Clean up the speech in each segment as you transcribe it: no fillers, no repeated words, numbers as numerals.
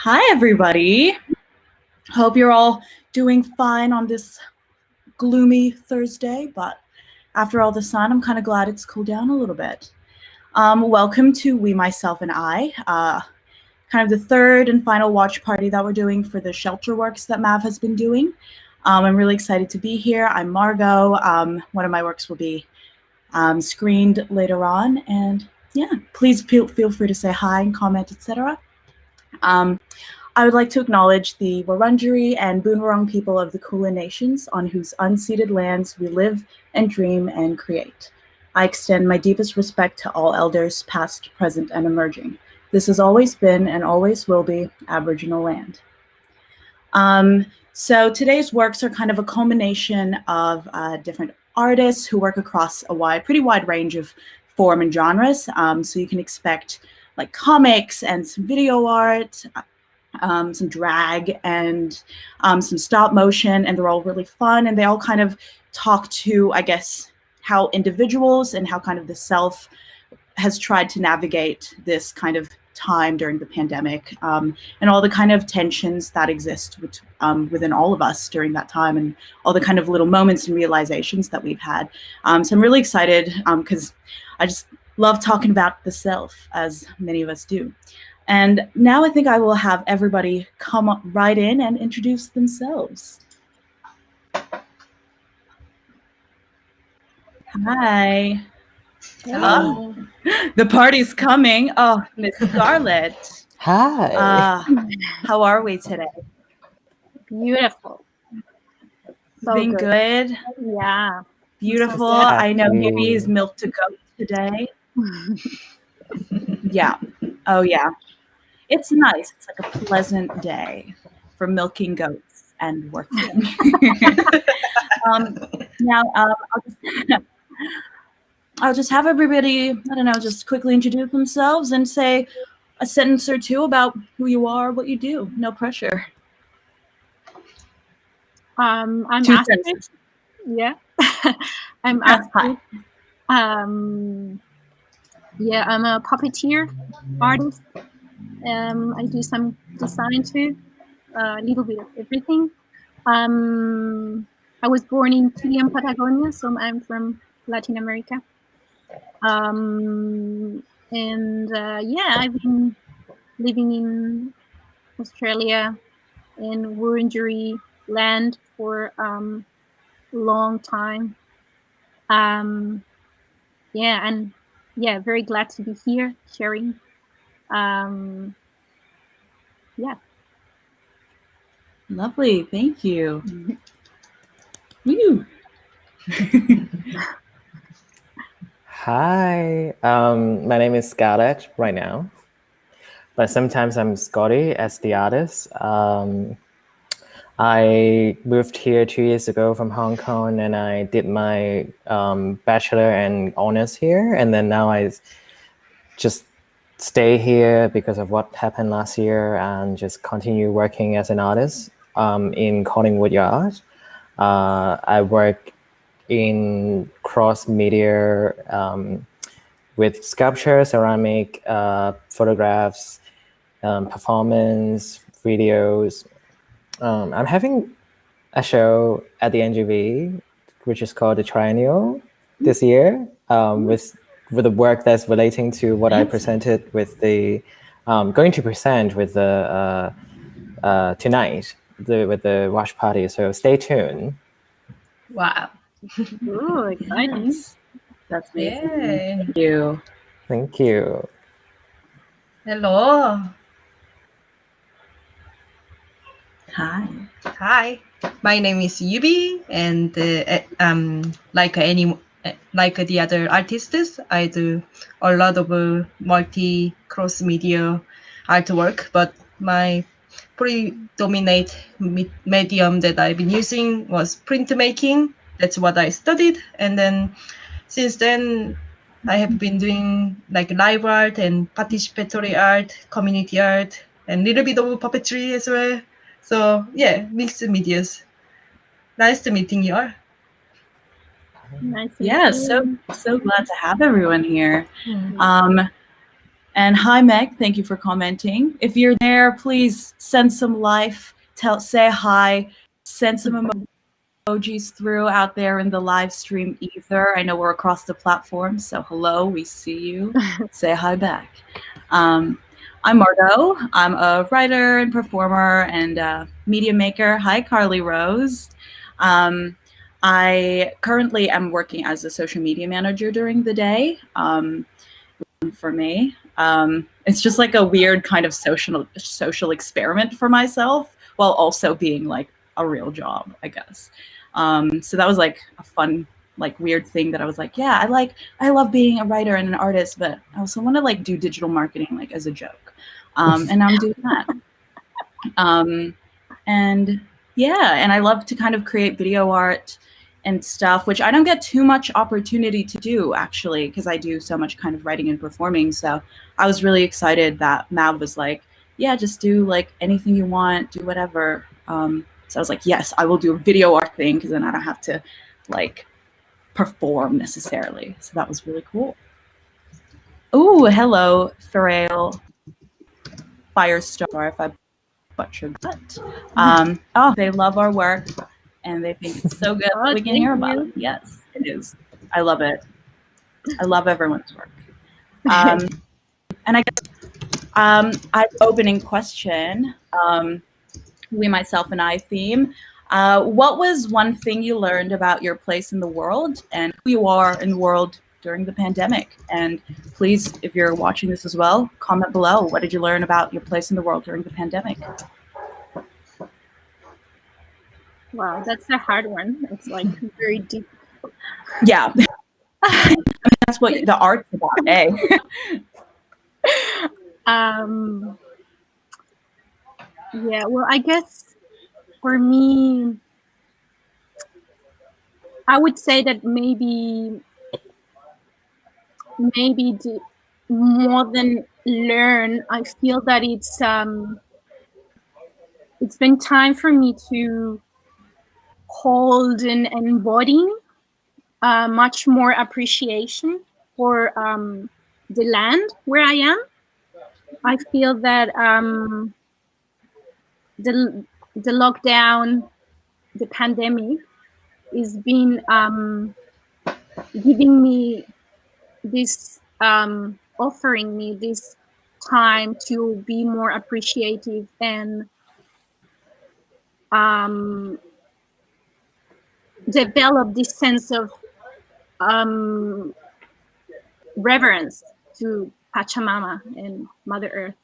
Hi, everybody. Hope you're all doing fine on this gloomy Thursday, but after all the sun, I'm kind of glad it's cooled down a little bit. Welcome to We, Myself, and I, kind of the third and final watch party that we're doing for the shelter works that Mav has been doing. I'm really excited to be here. I'm Margot. One of my works will be screened later on, and yeah, please feel free to say hi and comment, etc. I would like to acknowledge the Wurundjeri and Boonwurrung people of the Kulin Nations on whose unceded lands we live and dream and create. I extend my deepest respect to all elders, past, present, and emerging. This has always been and always will be Aboriginal land. So today's works are kind of a culmination of different artists who work across a pretty wide range of form and genres. So you can expect like comics and some video art, some drag and some stop motion, and they're all really fun, and they all kind of talk to, I guess, how individuals and how kind of the self has tried to navigate this kind of time during the pandemic, and all the kind of tensions that exist within all of us during that time, and all the kind of little moments and realizations that we've had. So I'm really excited because I just love talking about the self, as many of us do. And now I think I will have everybody come right in and introduce themselves. Hi. Hello. The party's coming. Oh, Miss Scarlett. Hi. How are we today? Beautiful. So Being good? Yeah. Beautiful. So I know Youbi is milk to go today. Yeah. Oh, yeah. It's nice. It's like a pleasant day for milking goats and working. Now, I'll just have everybody, I don't know, just quickly introduce themselves and say a sentence or two about who you are, what you do. No pressure. I'm Two Astrid. sentences. Yeah. I'm Yes, Astrid. hi. Yeah, I'm a puppeteer artist. I do some design too, a little bit of everything. I was born in Chile and Patagonia, so I'm from Latin America. I've been living in Australia in Wurundjeri land for a long time. Very glad to be here sharing. Yeah. Lovely. Thank you. Woo. Hi, my name is Scarlett right now, but sometimes I'm Scotty as the artist. I moved here 2 years ago from Hong Kong, and I did my bachelor and honors here, and then now I just stay here because of what happened last year and just continue working as an artist in Collingwood Yard. I work in cross-media with sculpture, ceramic, photographs, performance, videos. I'm having a show at the NGV, which is called the Triennial this year, with the work that's relating to what I presented with the going to present with the tonight with the watch party. So stay tuned. Wow. Ooh, exciting. Yes. That's amazing. Yay. Thank you. Thank you. Hello. Hi. Hi. My name is Youbi, and like the other artists, I do a lot of multi cross media artwork. But my predominant medium that I've been using was printmaking. That's what I studied, and then since then I have been doing like live art and participatory art, community art, and a little bit of puppetry as well. So yeah, mixed medias. Nice to meeting you all. Nice. Yeah, so glad to have everyone here. Mm. And hi, Meg. Thank you for commenting. If you're there, please send some life. Say hi. Send some emojis through out there in the live stream ether. I know we're across the platform, so hello, we see you. Say hi back. I'm Margot. I'm a writer and performer and media maker. Hi, Carly Rose. I currently am working as a social media manager during the day. For me, it's just like a weird kind of social experiment for myself, while also being like a real job, I guess. So that was like a fun, like weird thing that I was like, yeah, I love being a writer and an artist, but I also want to like do digital marketing like as a joke. And now I'm doing that. And yeah, and I love to kind of create video art and stuff, which I don't get too much opportunity to do actually, because I do so much kind of writing and performing. So I was really excited that Mab was like, yeah, just do like anything you want, do whatever. So I was like, yes, I will do a video art thing, because then I don't have to like perform necessarily. So that was really cool. Oh, hello, Thrail Firestar, if I butchered that. Oh, they love our work and they think it's so good. We can hear about it. Yes, it is. I love it. I love everyone's work. And I guess I have an opening question. We, myself, and I theme. What was one thing you learned about your place in the world and who you are in the world during the pandemic? And please, if you're watching this as well, comment below. What did you learn about your place in the world during the pandemic? Wow, that's a hard one. It's like very deep. Yeah. I mean, that's what the art's about, eh? Yeah, well, I guess for me, I would say that maybe more than learn, I feel that it's been time for me to hold and embody much more appreciation for the land where I am. I feel that the lockdown, the pandemic, is been giving me this, offering me this time to be more appreciative and develop this sense of reverence to Pachamama and Mother Earth.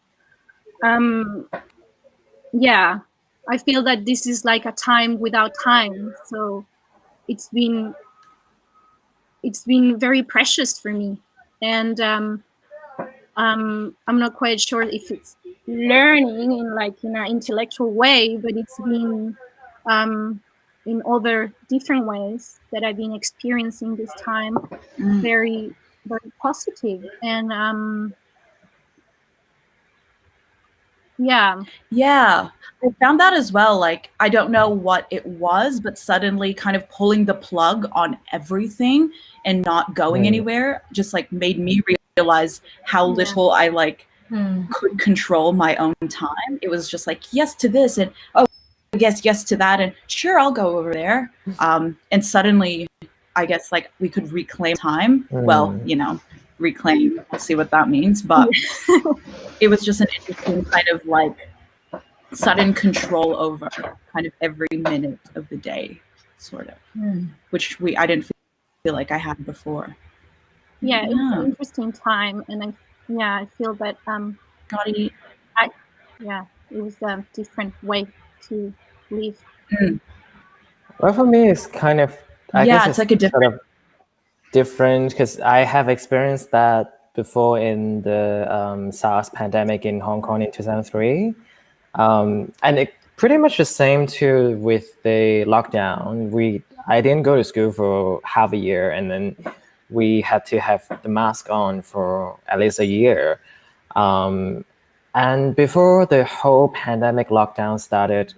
Yeah, I feel that this is like a time without time. So it's been very precious for me. And I'm not quite sure if it's learning in an intellectual way, but it's been in other different ways that I've been experiencing this time very, very positive. And yeah, I found that as well. Like, I don't know what it was, but suddenly kind of pulling the plug on everything and not going anywhere just like made me realize how little I could control my own time. It was just like, yes to this, and yes to that, and sure, I'll go over there. And suddenly I guess like we could reclaim time. Well, reclaim, we'll see what that means, but it was just an interesting kind of like sudden control over kind of every minute of the day, sort of, which I didn't feel like I had before. Yeah, it's an interesting time, and I feel that it was a different way to live. Well, for me, it's kind of I guess it's like a different because I have experienced that before in the SARS pandemic in Hong Kong in 2003, and it pretty much the same too with the lockdown. I didn't go to school for half a year, and then we had to have the mask on for at least a year. And before the whole pandemic lockdown started,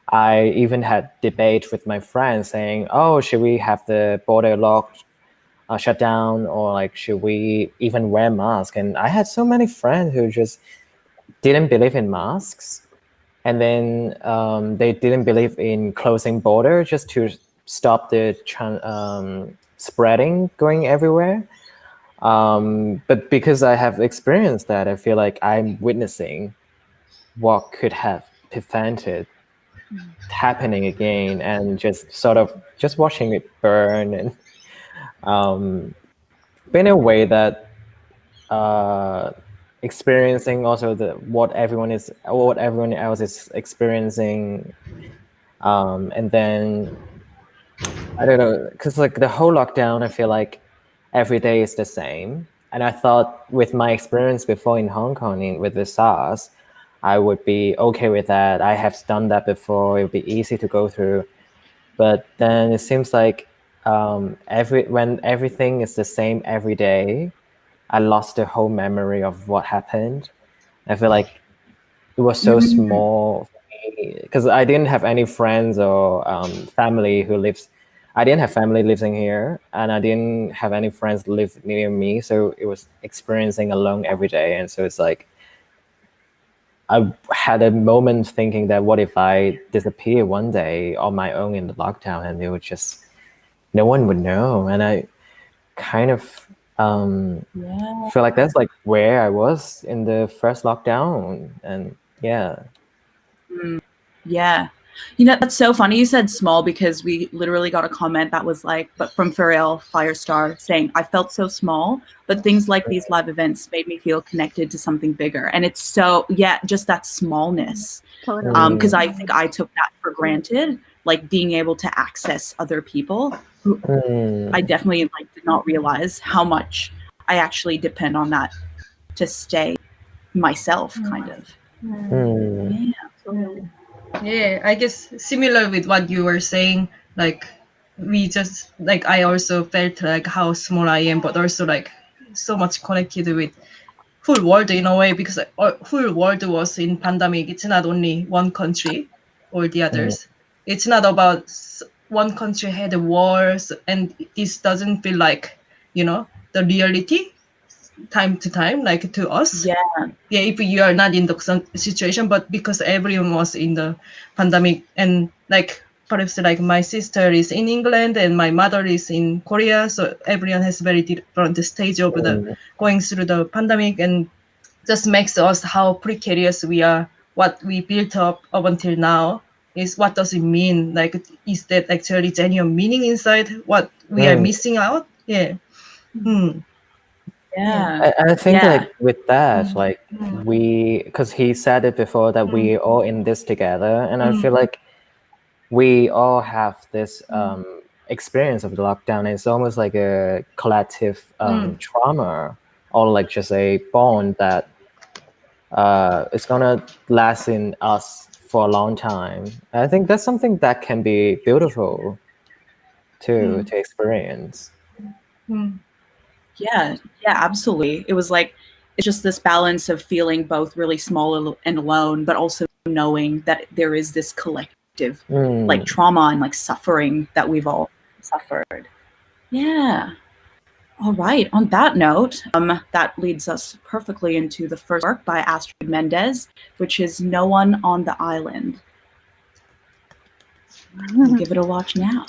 I even had debate with my friends saying, "Oh, should we have the border locked?" Shut down, or like should we even wear masks? And I had so many friends who just didn't believe in masks, and then they didn't believe in closing border just to stop the spreading going everywhere. But because I have experienced that, I feel like I'm witnessing what could have prevented happening again, and just watching it burn, and in a way that experiencing also what everyone else is experiencing, and then I don't know, because like the whole lockdown, I feel like every day is the same, and I thought with my experience before in Hong Kong with the SARS, I would be okay with that. I have done that before; it would be easy to go through. But then it seems like when everything is the same every day, I lost the whole memory of what happened. I feel like it was so small for me because I didn't have any friends or family who lives. I didn't have family living here, and I didn't have any friends live near me. So it was experiencing alone every day, and so it's like I had a moment thinking that what if I disappear one day on my own in the lockdown, and it would just no one would know. And I kind of feel like that's like where I was in the first lockdown. And that's so funny you said small, because we literally got a comment that was like, but from Pharrell Firestar, saying I felt so small, but things like these live events made me feel connected to something bigger. And it's so just that smallness, because I think I took that for granted, like being able to access other people. I definitely did not realize how much I actually depend on that to stay myself, kind of. Yeah, I guess similar with what you were saying, like we just like I also felt like how small I am, but also like so much connected with whole world in a way, because whole world was in pandemic. It's not only one country or the others. It's not about one country had a wars, and this doesn't feel like, the reality time to time, like to us. Yeah. Yeah, if you are not in the situation, but because everyone was in the pandemic, and like perhaps like my sister is in England and my mother is in Korea, so everyone has very different stage of the going through the pandemic, and just makes us how precarious we are. What we built up until now is, what does it mean? Like, is that actually genuine meaning inside what we are missing out? Yeah. Yeah. I think Yeah. like with that, like because he said it before that we all in this together, and I feel like we all have this experience of the lockdown. It's almost like a collective trauma, or like just a bond that it's gonna last in us for a long time. I think that's something that can be beautiful to experience. Yeah, absolutely. It was like, it's just this balance of feeling both really small and alone, but also knowing that there is this collective like trauma and like suffering that we've all suffered. Yeah. All right. On that note, that leads us perfectly into the first work by Astrid Mendez, which is No One on the Island. We'll give it a watch now.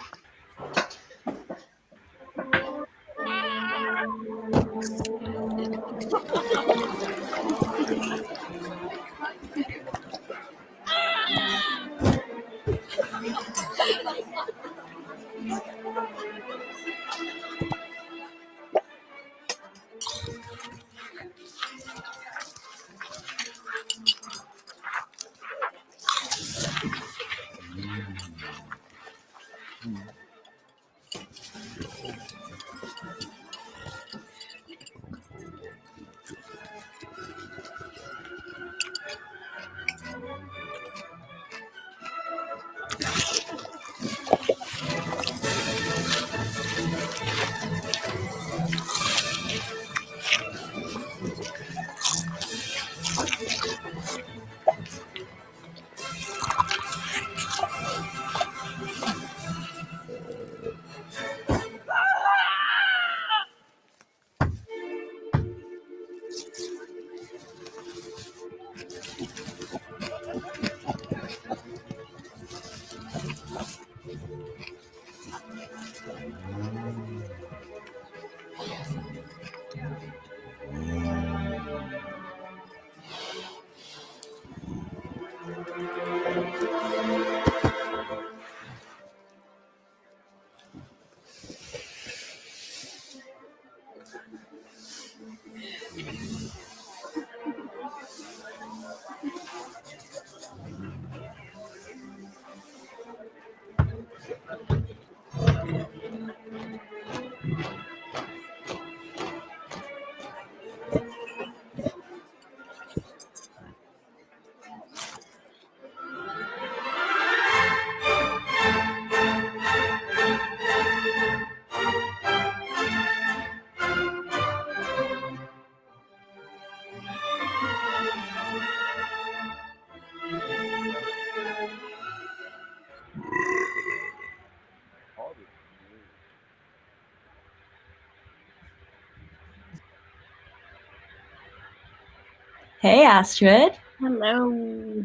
Hey, Astrid. Hello.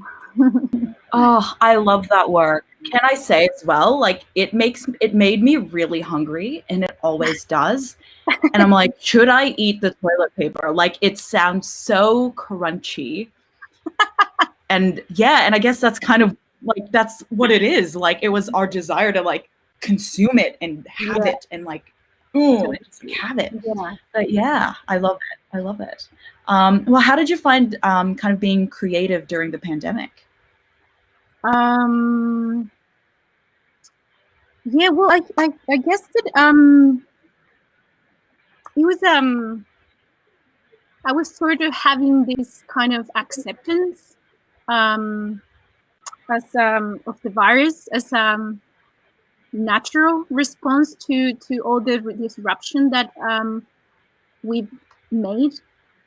Oh, I love that work. Can I say as well, like it made me really hungry, and it always does. And I'm like, should I eat the toilet paper? Like, it sounds so crunchy. And yeah, and I guess that's kind of like, that's what it is. Like, it was our desire to like consume it and have it and like, just like, have it. Yeah. But yeah, I love it. I love it. Well, how did you find kind of being creative during the pandemic? Yeah, well, I guess that it was I was sort of having this kind of acceptance as of the virus as natural response to all the disruption that we've made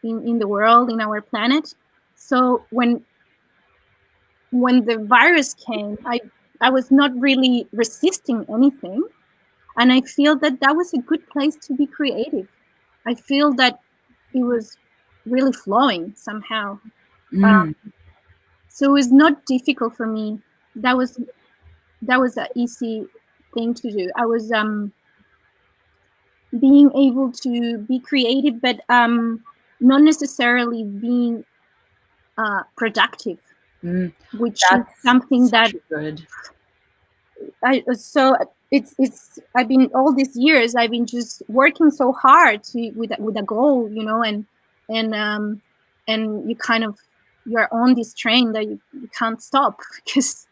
in the world, in our planet. So when the virus came, I was not really resisting anything. And I feel that that was a good place to be creative. I feel that it was really flowing somehow. So it was not difficult for me. That was an easy thing to do. I was being able to be creative, but not necessarily being productive, which is something that good. It's I've been all these years I've been just working so hard with a goal, you know, and you kind of, you're on this train that you can't stop because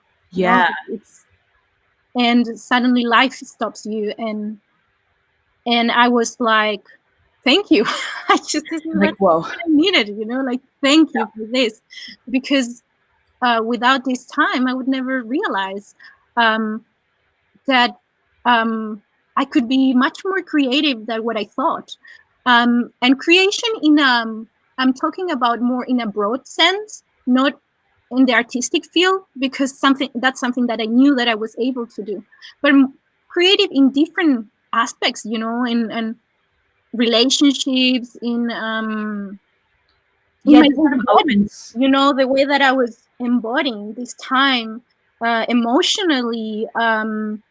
and suddenly life stops you, and I was like, thank you. I just like, whoa, I needed, you know, like, thank you for this, because without this time I would never realize that I could be much more creative than what I thought. And creation in I'm talking about more in a broad sense, not in the artistic field, because that's something that I knew that I was able to do, but creative in different aspects, you know, in relationships, in my elements, you know, the way that I was embodying this time emotionally, in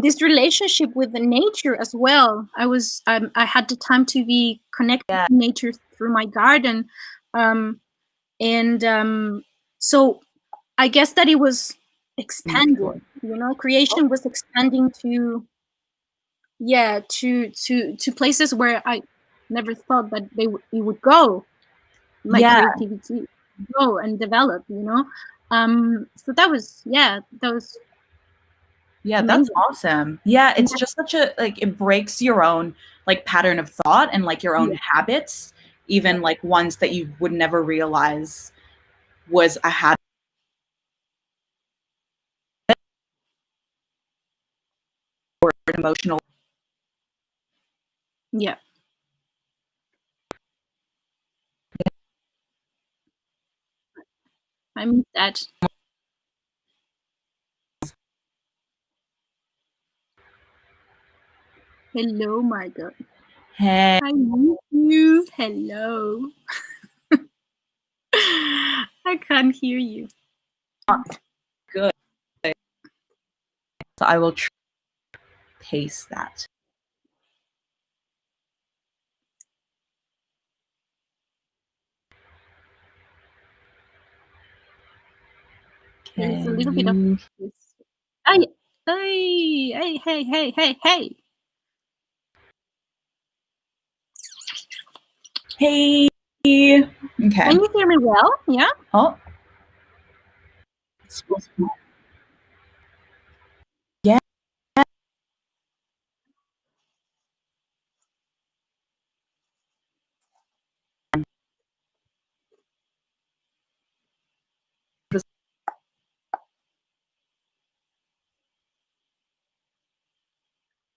this relationship with the nature as well. I had the time to be connected to nature through my garden, so I guess that it was expanding, you know, creation was expanding to places where I never thought that it would go, my creativity go and develop, you know. So that was that's awesome. It's just such a, like, it breaks your own, like, pattern of thought and, like, your own habits, even like ones that you would never realize was a habit or an emotional. I miss that. Hello, Margot. Hey. I miss you. Hello. I can't hear you. Good. So I will paste that. There's a little bit of this. Hey. Hey. Okay. Can you hear me well? Yeah. Oh. Yeah.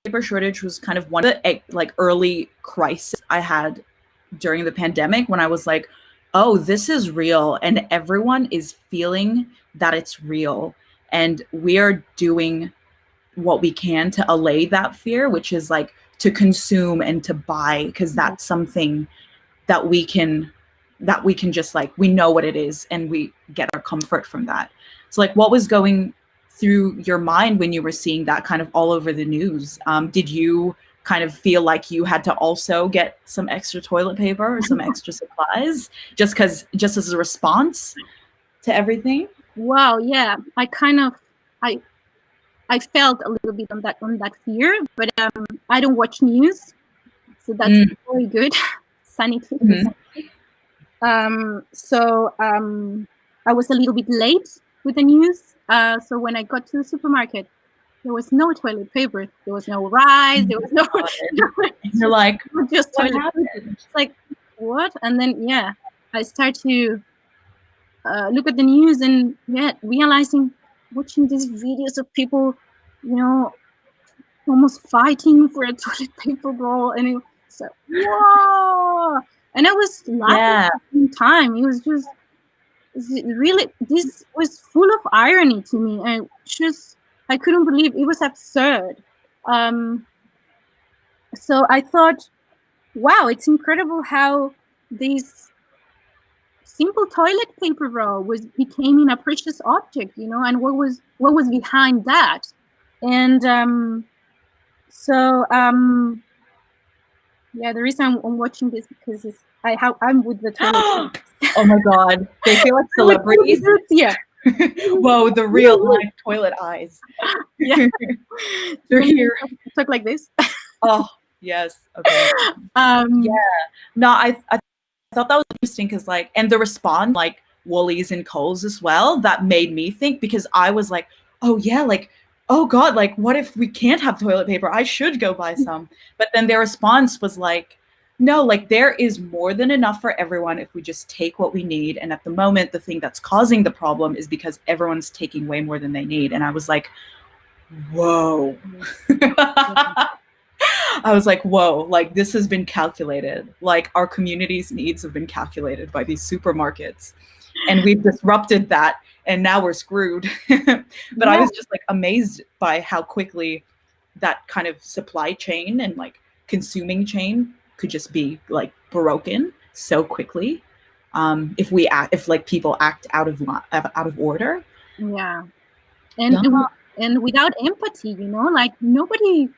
Paper shortage was kind of one of the, like, early crises I had during the pandemic, when I was like, oh, this is real, and everyone is feeling that it's real, and we are doing what we can to allay that fear, which is like to consume and to buy, because that's something that we can just, like, we know what it is and we get our comfort from that. So, like, what was going through your mind when you were seeing that kind of all over the news? Did you kind of feel like you had to also get some extra toilet paper or some extra supplies just as a response to everything? Wow, yeah. I kind of I felt a little bit on that fear, but I don't watch news, so that's very good. Sanity. So I was a little bit late with the news. So when I got to the supermarket, there was no toilet paper. There was no rice. There was no. You're like, just what toilet happened? paper. It's like, what? And then I start to look at the news and realizing, watching these videos of people, you know, almost fighting for a toilet paper roll, and it was like, whoa! And I was laughing at the same time. It was just really, this was full of irony to me, and just I couldn't believe it was absurd. So I thought, wow, it's incredible how this simple toilet paper roll became a precious object, you know, and what was behind that. And yeah, the reason I'm watching this because I'm with the toilet. Oh my god, they feel like celebrities. Yeah. Whoa, the real life toilet eyes. Yeah. They're here. Talk like this. Oh yes. Okay. Yeah. No, I thought that was interesting because like, and the response like Woolies and Coles as well, that made me think, because I was like, oh yeah, like, oh god, like what if we can't have toilet paper? I should go buy some. But then their response was like, no, like there is more than enough for everyone if we just take what we need. And at the moment, the thing that's causing the problem is because everyone's taking way more than they need. And I was like, whoa. I was like, whoa, like this has been calculated. Like our community's needs have been calculated by these supermarkets. And we've disrupted that. And now we're screwed. But I was just like amazed by how quickly that kind of supply chain and like consuming chain could just be like broken so quickly. If like people act out of order. Yeah. And without empathy, you know, like nobody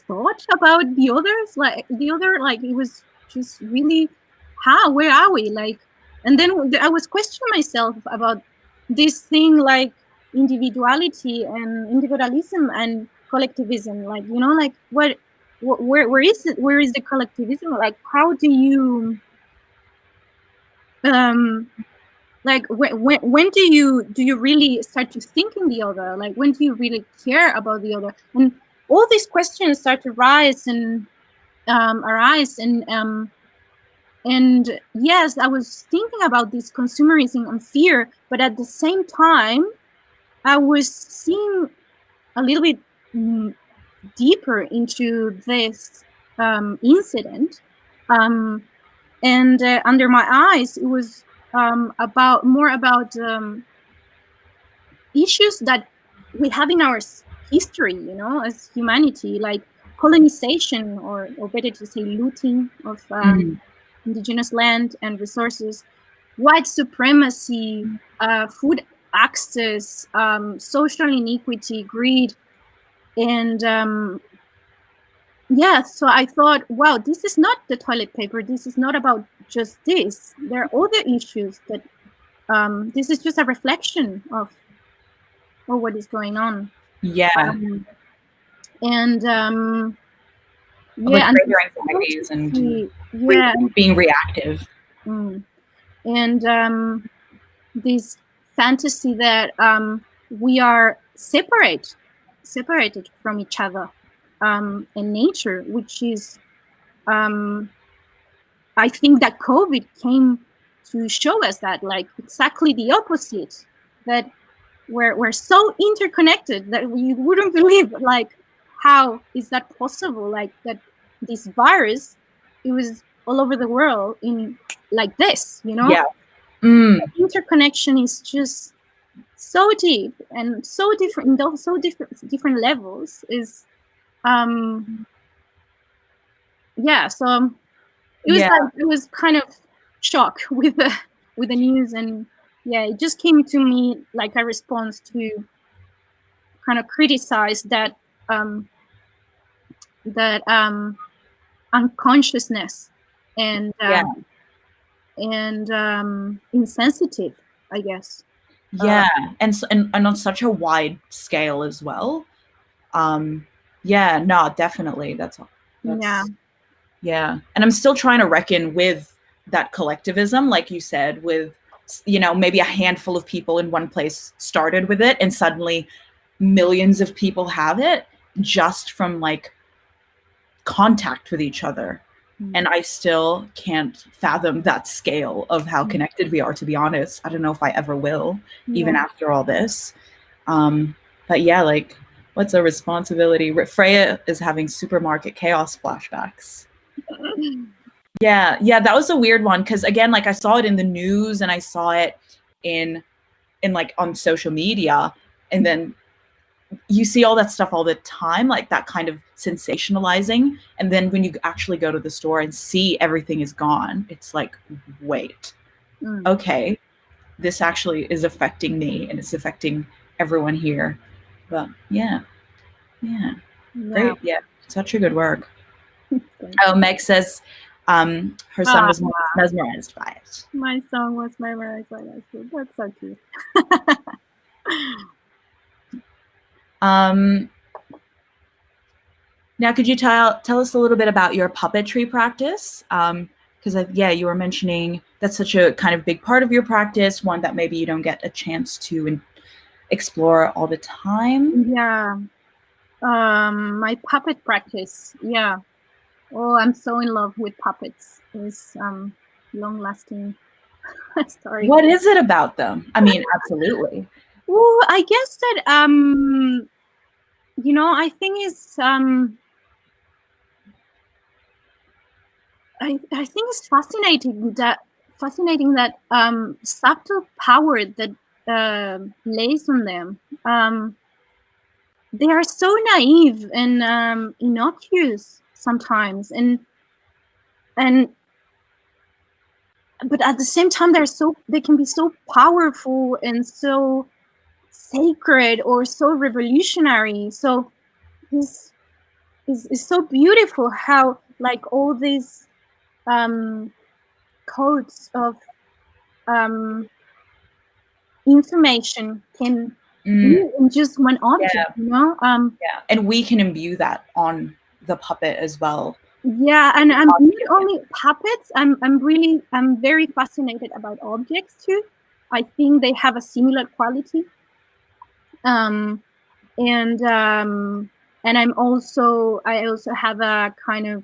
thought about the others, like it was just really, where are we? Like, and then I was questioning myself about this thing like individuality and individualism and collectivism, like, you know, like where is it? Where is the collectivism? Like, how do you like when do you really start to think in the other? Like, when do you really care about the other? And all these questions start to arise, and yes, I was thinking about this consumerism and fear, but at the same time, I was seeing a little bit deeper into this incident, and under my eyes, it was about issues that we have in our history, you know, as humanity, like colonization, or better to say looting of indigenous land and resources, white supremacy, food access, social inequity, greed. And so I thought, wow, this is not the toilet paper. This is not about just this. There are other issues that this is just a reflection of what is going on. Yeah. And like greater anxieties and being reactive. And this fantasy that we are separated from each other in nature, which is I think that COVID came to show us that, like, exactly the opposite, that we're so interconnected that you wouldn't believe, like, how is that possible? Like, that this virus, it was all over the world in like this, you know? Yeah. Interconnection is just so deep and so different, so different levels. Is so it was like, it was kind of shock with the news, and it just came to me like a response to kind of criticize that unconsciousness and insensitive, I guess. And on such a wide scale as well. No, definitely. That's and I'm still trying to reckon with that collectivism, like you said, with, you know, maybe a handful of people in one place started with it and suddenly millions of people have it just from like contact with each other. And I still can't fathom that scale of how connected we are, to be honest. I don't know if I ever will, even after all this. But like, what's a responsibility? Freya is having supermarket chaos flashbacks. That was a weird one, because again, like, I saw it in the news and I saw it in like on social media, and then you see all that stuff all the time, like that kind of sensationalizing. And then when you actually go to the store and see everything is gone, it's like, wait, okay, this actually is affecting me and it's affecting everyone here. But yeah. Great. Yeah. Such a good work. Oh, Meg says her son was mesmerized by it. My son was mesmerized by that too. That's so cute. Now, could you tell us a little bit about your puppetry practice? Because you were mentioning that's such a kind of big part of your practice, one that maybe you don't get a chance to explore all the time. Yeah. My puppet practice. Yeah. Oh, I'm so in love with puppets. It's long-lasting story. What is it about them? I mean, absolutely. Well, I guess that I think it's I think it's fascinating that subtle power that lays on them. They are so naive and innocuous sometimes, but at the same time they can be so powerful and so sacred or so revolutionary. So it's so beautiful how like all these codes of information can be in just one object, and we can imbue that on the puppet as well. Yeah, and I'm not only puppets. I'm very fascinated about objects too. I think they have a similar quality. And I also have a kind of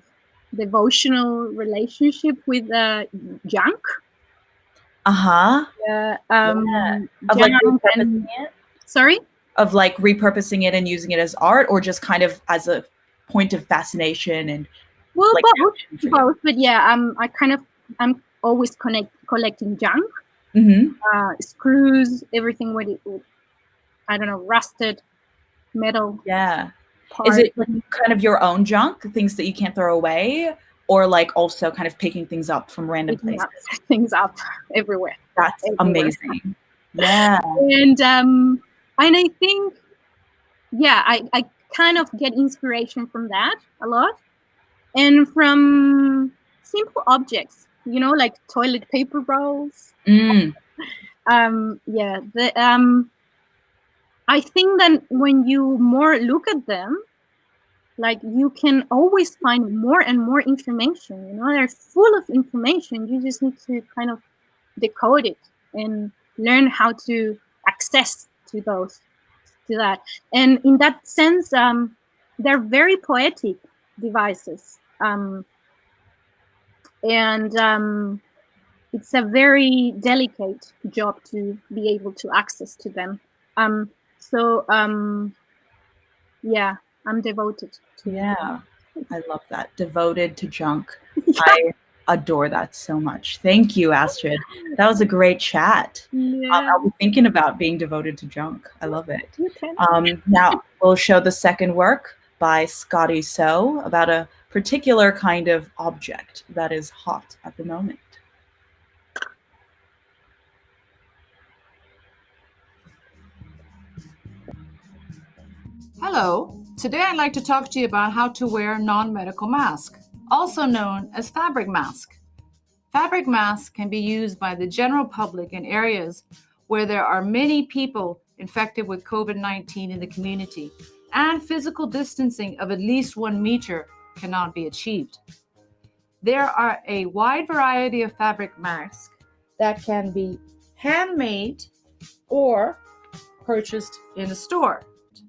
devotional relationship with junk. Of like repurposing it. Sorry? Of like repurposing it and using it as art, or just kind of as a point of fascination and like both. But yeah, I'm always collecting junk, screws, everything with I don't know, rusted metal. Yeah. Parts. Is it like kind of your own junk, things that you can't throw away, or like also kind of picking things up from random places? Things up everywhere. That's amazing. Yeah. And I think, I kind of get inspiration from that a lot, and from simple objects, like toilet paper rolls. I think that when you more look at them, like you can always find more and more information. They're full of information. You just need to kind of decode it and learn how to access to that. And in that sense, they're very poetic devices. And it's a very delicate job to be able to access to them. I'm devoted to I love that. Devoted to junk. I adore that so much. Thank you, Astrid. That was a great chat. I'll be thinking about being devoted to junk. I love it. Now we'll show the second work by Scotty So about a particular kind of object that is hot at the moment. Hello. Today I'd like to talk to you about how to wear a non-medical mask, also known as fabric mask. Fabric masks can be used by the general public in areas where there are many people infected with COVID-19 in the community, and physical distancing of at least 1 meter cannot be achieved. There are a wide variety of fabric masks that can be handmade or purchased in a store.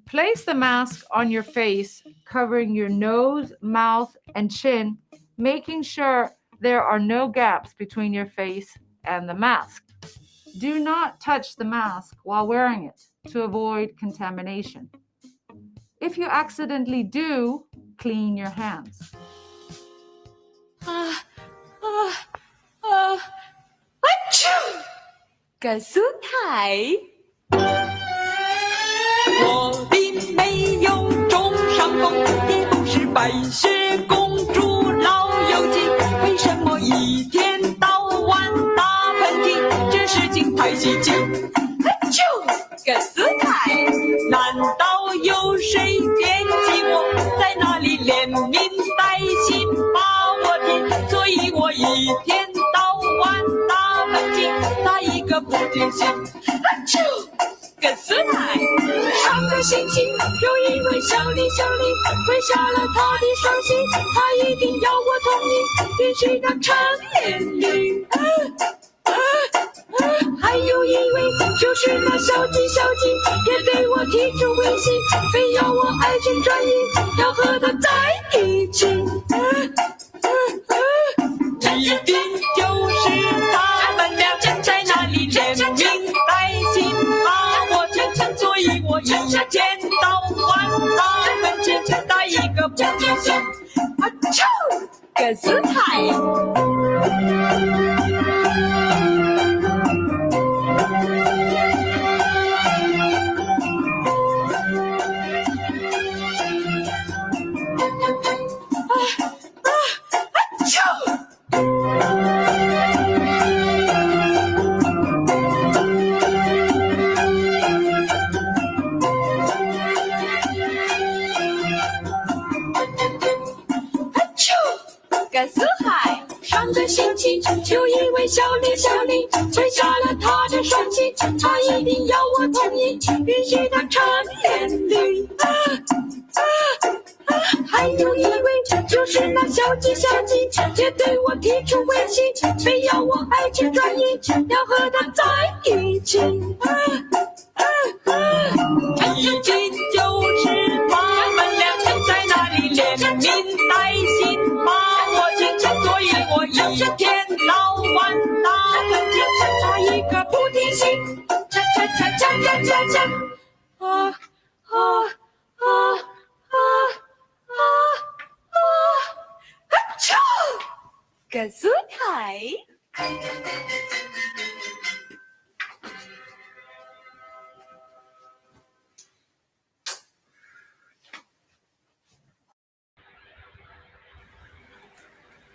Place the mask on your face, covering your nose, mouth, and chin, making sure there are no gaps between your face and the mask. Do not touch the mask while wearing it to avoid contamination. If you accidentally do, clean your hands. Achoo! 个苏台。我并没有中伤风，也不是白雪公主老友记，为什么一天到晚打喷嚏？这事情太稀奇。啾，个苏台，难道有谁惦记我，在那里连名带姓把我踢？所以我一天到晚打喷嚏，打一个不停歇。啾，个苏台，上个星期有一位小李跪下了他的双膝，他一定要我同意，必须得成年礼。还有一位就是那小鸡，也对我提出威胁，非要我爱情转移，要和他在一起。一定就是他们俩在那里连名带姓把我踢，所以我一天到晚打喷嚏，打一个不停歇。啾，个苏台。个苏海，上个星期有一位小李跪下了他的双膝，他一定要我同意，必须得成年礼。还有一位就是那小鸡，也对我提出威胁，非要我爱情转移，要和他在一起。一定就是他们俩在那里连名带姓把我踢，所以我一天到晚打喷嚏，打一个不停歇。个苏台。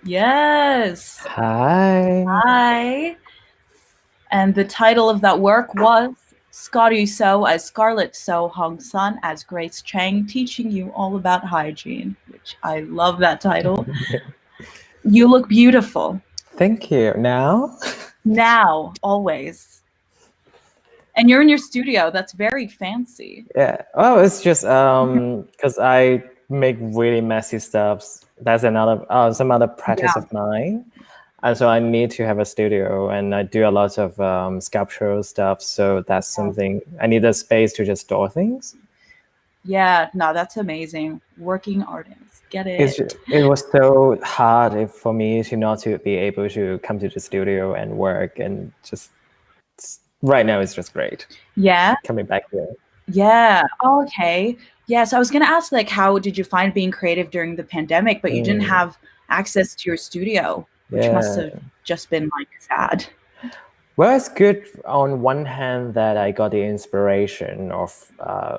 Yes. Hi. And the title of that work was Scotty So as Scarlett So, Hong Sun as Grace Chang, teaching you all about hygiene, which I love that title. You look beautiful. Thank you. Now? Now, always. And you're in your studio. That's very fancy. Yeah. Oh, it's just because I make really messy stuff. That's another some other practice of mine. And so I need to have a studio, and I do a lot of sculptural stuff. So that's something I need a space to just store things. Yeah, no, that's amazing. Working artists, get it. It was so hard for me to not to be able to come to the studio and work, and just right now it's just great. Yeah. Coming back here. Yeah. Oh, okay. Yeah. So I was gonna ask, like, how did you find being creative during the pandemic, but you didn't have access to your studio, which must have just been like sad. Well, it's good on one hand that I got the inspiration of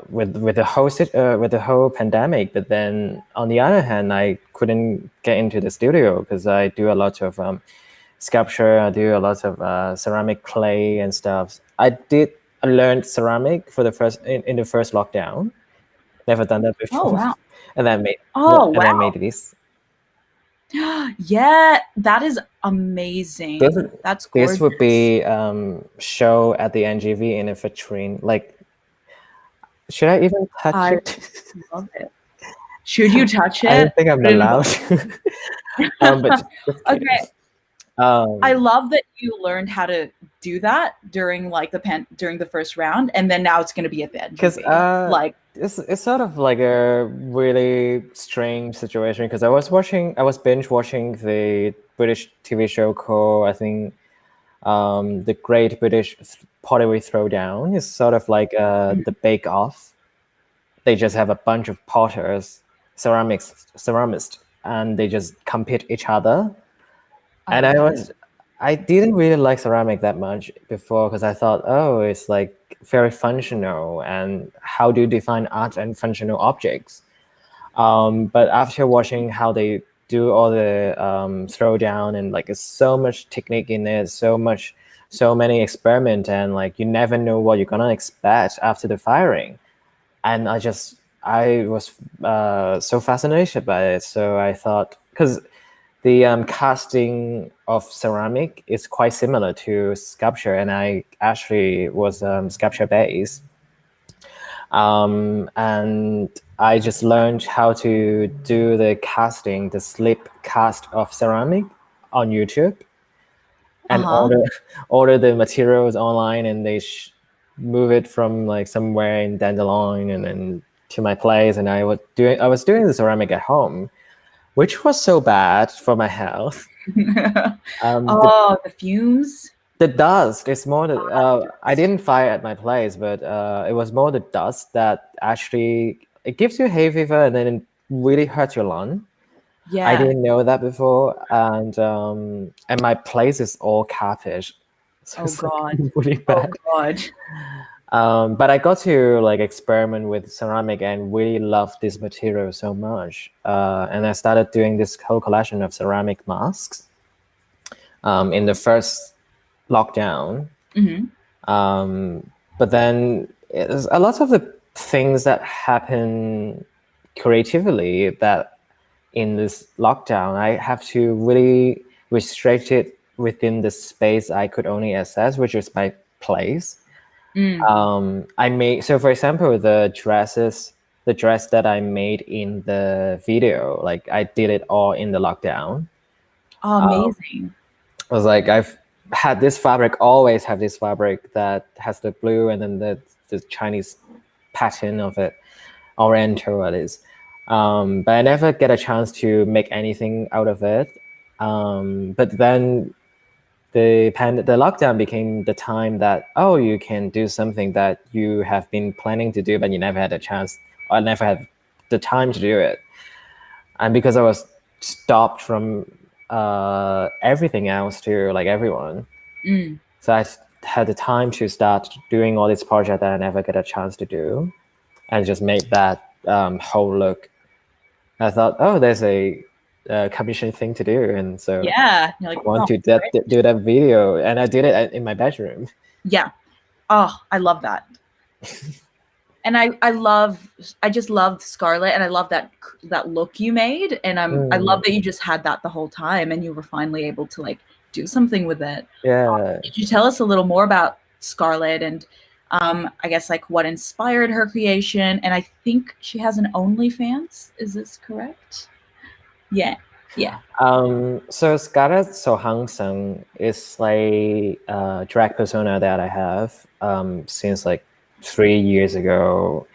with the whole pandemic, but then on the other hand, I couldn't get into the studio because I do a lot of sculpture. I do a lot of ceramic clay and stuff. I learned ceramic for the first in the first lockdown. Never done that before. Oh wow! And then made I made this. Yeah, that is amazing. That's gorgeous. This would be show at the NGV in a vitrine. Like, should I even touch it? I love it. Should you touch it? I don't think I'm allowed. But okay. I love that you learned how to do that during like during the first round, and then now it's going to be at the end. Because it's sort of like a really strange situation because I was binge watching the British TV show called, I think, The Great British Pottery Throwdown. It's sort of like the Bake Off. They just have a bunch of potters, ceramists, and they just compete each other. And I didn't really like ceramic that much before because I thought, oh, it's like very functional, and how do you define art and functional objects? But after watching how they do all the throwdown, and like, it's so much technique in there, so many experiment, and like, you never know what you're gonna expect after the firing. And I was so fascinated by it. So I thought, because the casting of ceramic is quite similar to sculpture, and I actually was sculpture based. And I just learned how to do the casting, the slip cast of ceramic on YouTube, and order the materials online, and they move it from like somewhere in Dandelion and then to my place. And I was doing the ceramic at home, which was so bad for my health. The fumes. The dust is more I didn't fire at my place, but it was more the dust that actually, it gives you hay fever and then it really hurts your lung. Yeah. I didn't know that before, and my place is all carpet. So it's like really bad. Oh God. But I got to like experiment with ceramic and really love this material so much. And I started doing this whole collection of ceramic masks in the first lockdown. But then a lot of the things that happen creatively that in this lockdown, I have to really restrict it within the space I could only access, which is my place. I made, so for example, the dress that I made in the video, like I did it all in the lockdown. Oh, amazing. I was like, I've had this fabric, always have this fabric that has the blue and then the Chinese pattern of it, Oriental it is. But I never get a chance to make anything out of it. But then the lockdown became the time that, oh, you can do something that you have been planning to do, but you never had a chance, or never had the time to do it. And because I was stopped from everything else to like everyone, so I had the time to start doing all these projects that I never get a chance to do, and just make that whole look. I thought, oh, there's a commission thing to do, and so yeah, you're like, I want to do that video, and I did it in my bedroom. Yeah. Oh, I love that. And I just loved Scarlet, and I love that look you made, and I love that you just had that the whole time, and you were finally able to like do something with it. Yeah. Could you tell us a little more about Scarlet and I guess like what inspired her creation? And I think she has an OnlyFans. Is this correct? Yeah. So Scarlet So is like a drag persona that I have since like 3 years ago.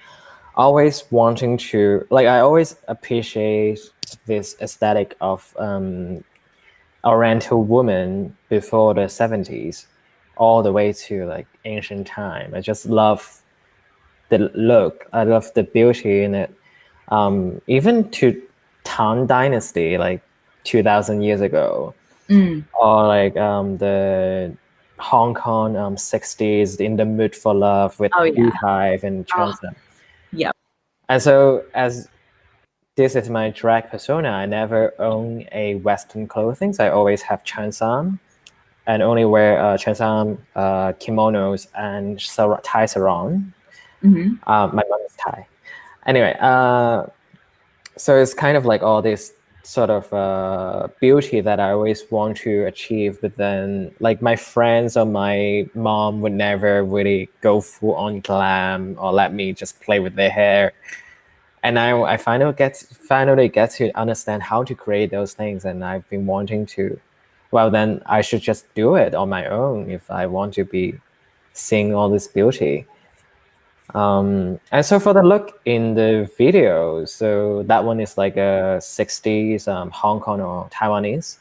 Always wanting to, like, I always appreciate this aesthetic of Oriental woman before the 70s, all the way to like ancient time. I just love the look. I love the beauty in it. Even to Tang Dynasty, like 2,000 years ago, or like the Hong Kong 60s, In the Mood for Love with Beehive and Chanson. Yeah. And so as this is my drag persona, I never own a Western clothing. So I always have Chanson and only wear Chanson kimonos and Thai sarong. My mom is Thai. Anyway, so it's kind of like all this sort of beauty that I always want to achieve, but then like my friends or my mom would never really go full on glam or let me just play with their hair. And I finally get to understand how to create those things, and I've been wanting to, well, then I should just do it on my own if I want to be seeing all this beauty. And so for the look in the video, so that one is like a 60s Hong Kong or Taiwanese,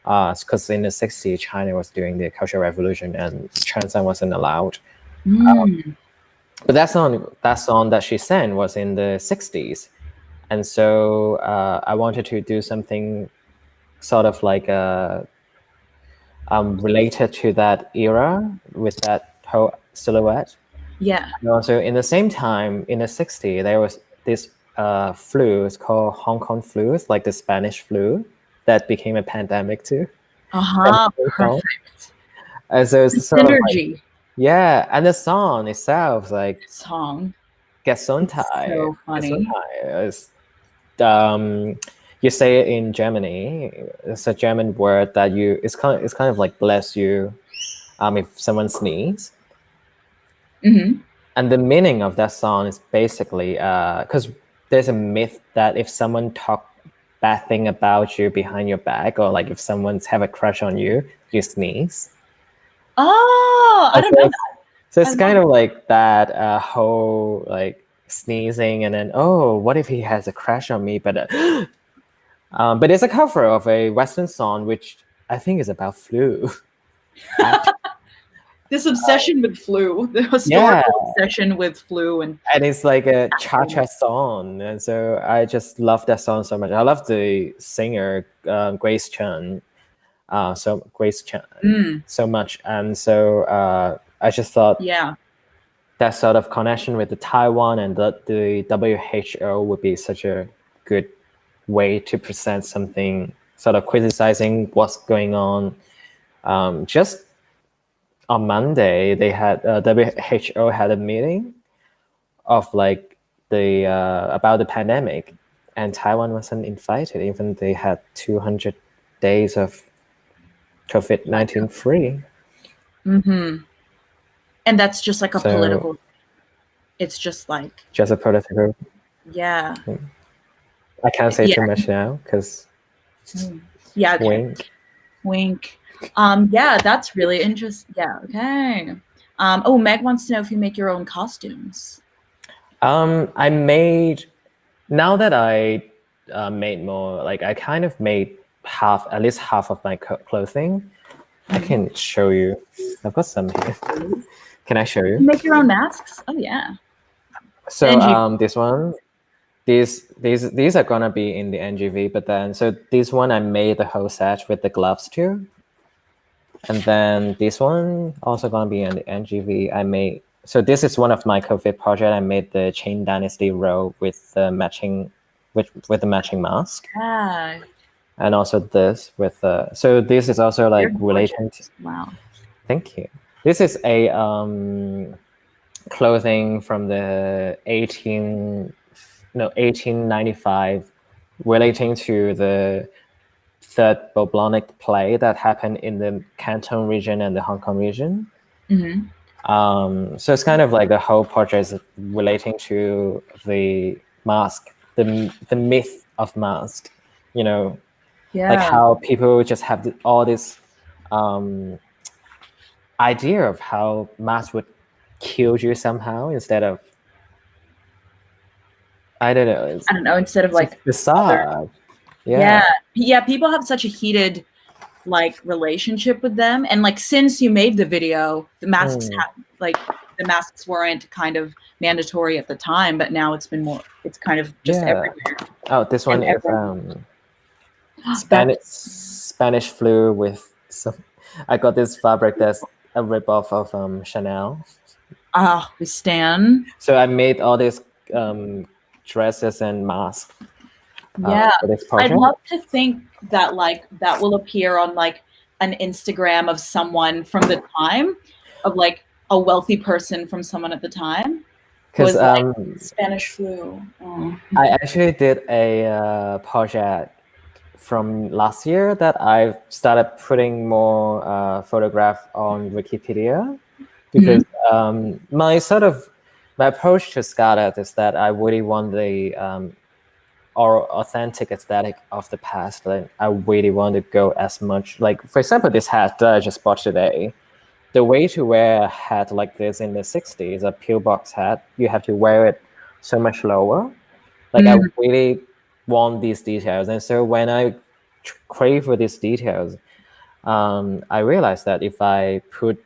because in the 60s China was doing the Cultural Revolution and Chanson wasn't allowed. But that song that she sang was in the 60s, and so I wanted to do something sort of like related to that era with that whole silhouette. Yeah. And also, in the same time, in the 60s, there was this flu. It's called Hong Kong flu. It's like the Spanish flu that became a pandemic too. Perfect. And so it's sort of like, Synergy yeah, and the song itself, like song. Gesundheit. So funny. Gesundheit is, you say it in Germany. It's a German word that it's kind of like bless you, if someone sneezes. Mm-hmm. And the meaning of that song is basically because there's a myth that if someone talk bad thing about you behind your back, or like if someone's have a crush on you, you sneeze. Oh, I don't know that. So it's kind of like that whole like sneezing, and then what if he has a crush on me? But it's a cover of a Western song, which I think is about flu. This obsession with flu, the historical obsession with flu, and it's like a cha-cha song, and so I just love that song so much. I love the singer Grace Chen, so much, and so I just thought that sort of connection with the Taiwan and the WHO would be such a good way to present something, sort of criticizing what's going on. Just on Monday, they had WHO had a meeting of like the about the pandemic, and Taiwan wasn't invited, even they had 200 days of COVID-19 free. Mm-hmm. And that's just like a political. It's just like a political. Yeah. I can't say too much now because. Yeah. Okay. Wink. Wink. Yeah, that's really interesting. Yeah. Okay. Meg wants to know if you make your own costumes. I made. Now that I made more, like I kind of made at least half of my clothing. I can show you. I've got some here. Can I show you? You make your own masks? Oh yeah. So this one, these are gonna be in the NGV, but then so this one I made the whole set with the gloves too. And then this one also gonna be in the NGV. So this is one of my COVID project. I made the Chain Dynasty robe with the matching mask. Ah. And also this with so this is also like related to, wow. Thank you. This is a clothing from the 1895 relating to the third bubonic plague that happened in the Canton region and the Hong Kong region. Mm-hmm. So it's kind of like the whole project is relating to the mask, the myth of mask, like how people just have all this idea of how mask would kill you somehow instead of, I don't know, instead of like bizarre. Yeah. People have such a heated like relationship with them, and like since you made the video, the masks the masks weren't kind of mandatory at the time, but now it's kind of just everywhere. Oh, this one is Spanish flu with some. I got this fabric that's a ripoff of Chanel. We stan. So I made all these dresses and masks. For this project. I'd love to think that like that will appear on like an Instagram of someone from the time, of like a wealthy person from someone at the time. Because like Spanish flu. Oh. I actually did a project from last year that I started putting more photograph on Wikipedia, because my approach to Scarlett is that I really want the or authentic aesthetic of the past. Like I really want to go as much, like for example, this hat that I just bought today. The way to wear a hat like this in the 60s, a pillbox hat, you have to wear it so much lower. Like I really want these details, and so when I crave for these details, I realized that if I put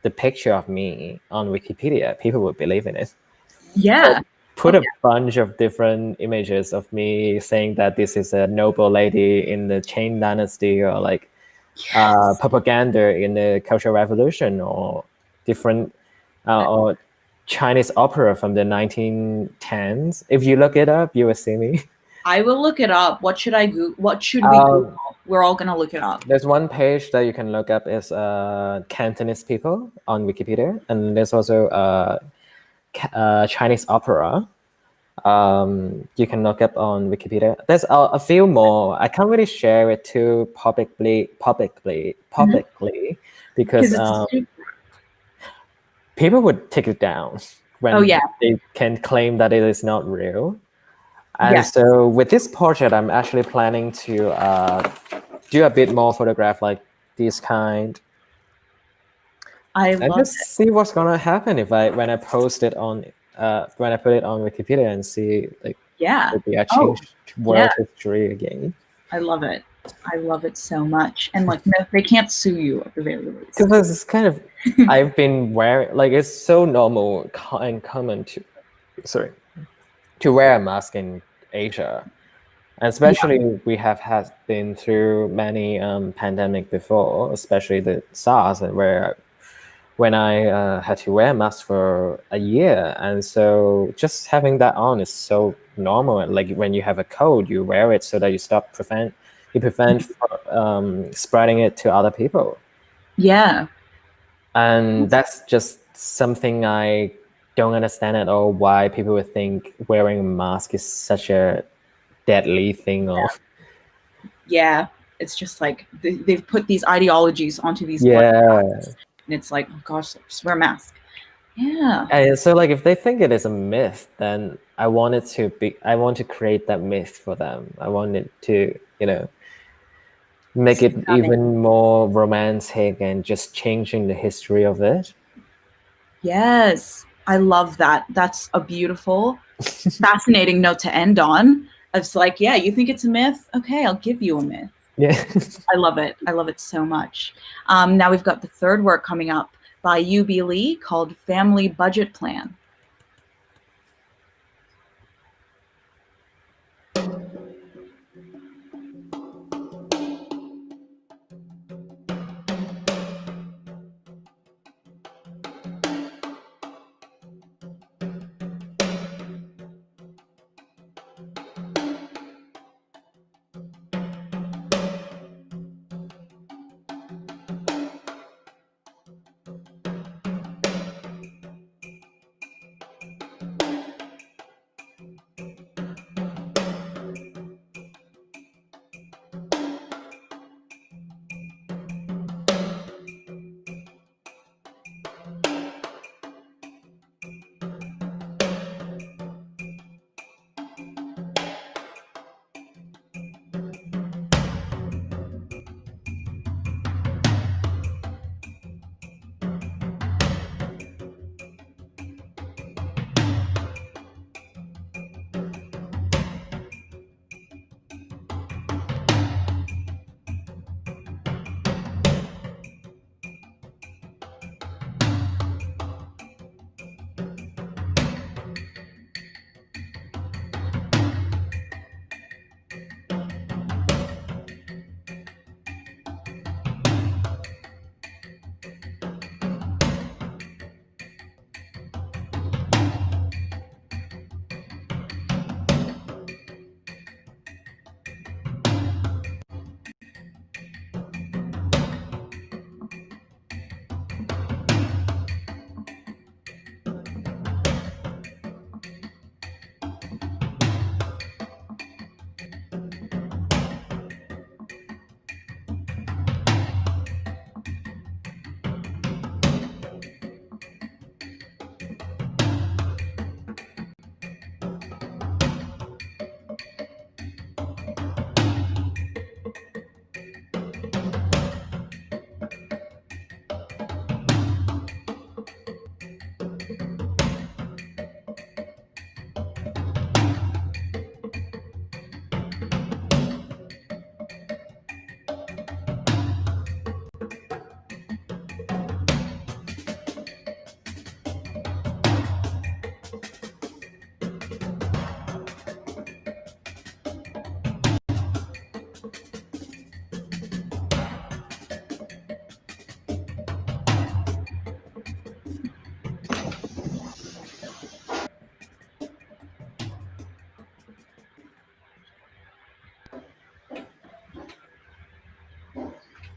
the picture of me on Wikipedia, people would believe in it. Yeah. So put a bunch of different images of me saying that this is a noble lady in the Qing dynasty, or like propaganda in the Cultural Revolution, or different or Chinese opera from the 1910s. If you look it up, you will see me. I will look it up. What should I go? What should we Google? We're all gonna look it up. There's one page that you can look up is Cantonese people on Wikipedia, and there's also Chinese opera. You can look up on Wikipedia. There's a few more. I can't really share it too publicly because people would take it down when they can claim that it is not real. And so with this project, I'm actually planning to do a bit more photograph like this kind. And just see what's gonna happen when I post it on when I put it on Wikipedia and see like maybe I change world history again. I love it. I love it so much. And like, no, they can't sue you at the very least. Because it's kind of, I've been wearing, like, it's so normal and common to wear a mask in Asia. And especially we have been through many pandemic before, especially the SARS, when I had to wear a mask for a year. And so just having that on is so normal. Like when you have a cold, you wear it so that you prevent spreading it to other people. Yeah. And that's just something I don't understand at all, why people would think wearing a mask is such a deadly thing. Yeah. It's just like they've put these ideologies onto these masks, and it's like, oh gosh, just wear a mask. Yeah. And so like if they think it is a myth, then I want to create that myth for them. I want it to, make it even more romantic and just changing the history of it. Yes, I love that. That's a beautiful, fascinating note to end on. It's like, yeah, you think it's a myth? Okay, I'll give you a myth. Yeah. I love it. I love it so much. Now we've got the third work coming up by Youbi called Family Budget Plan.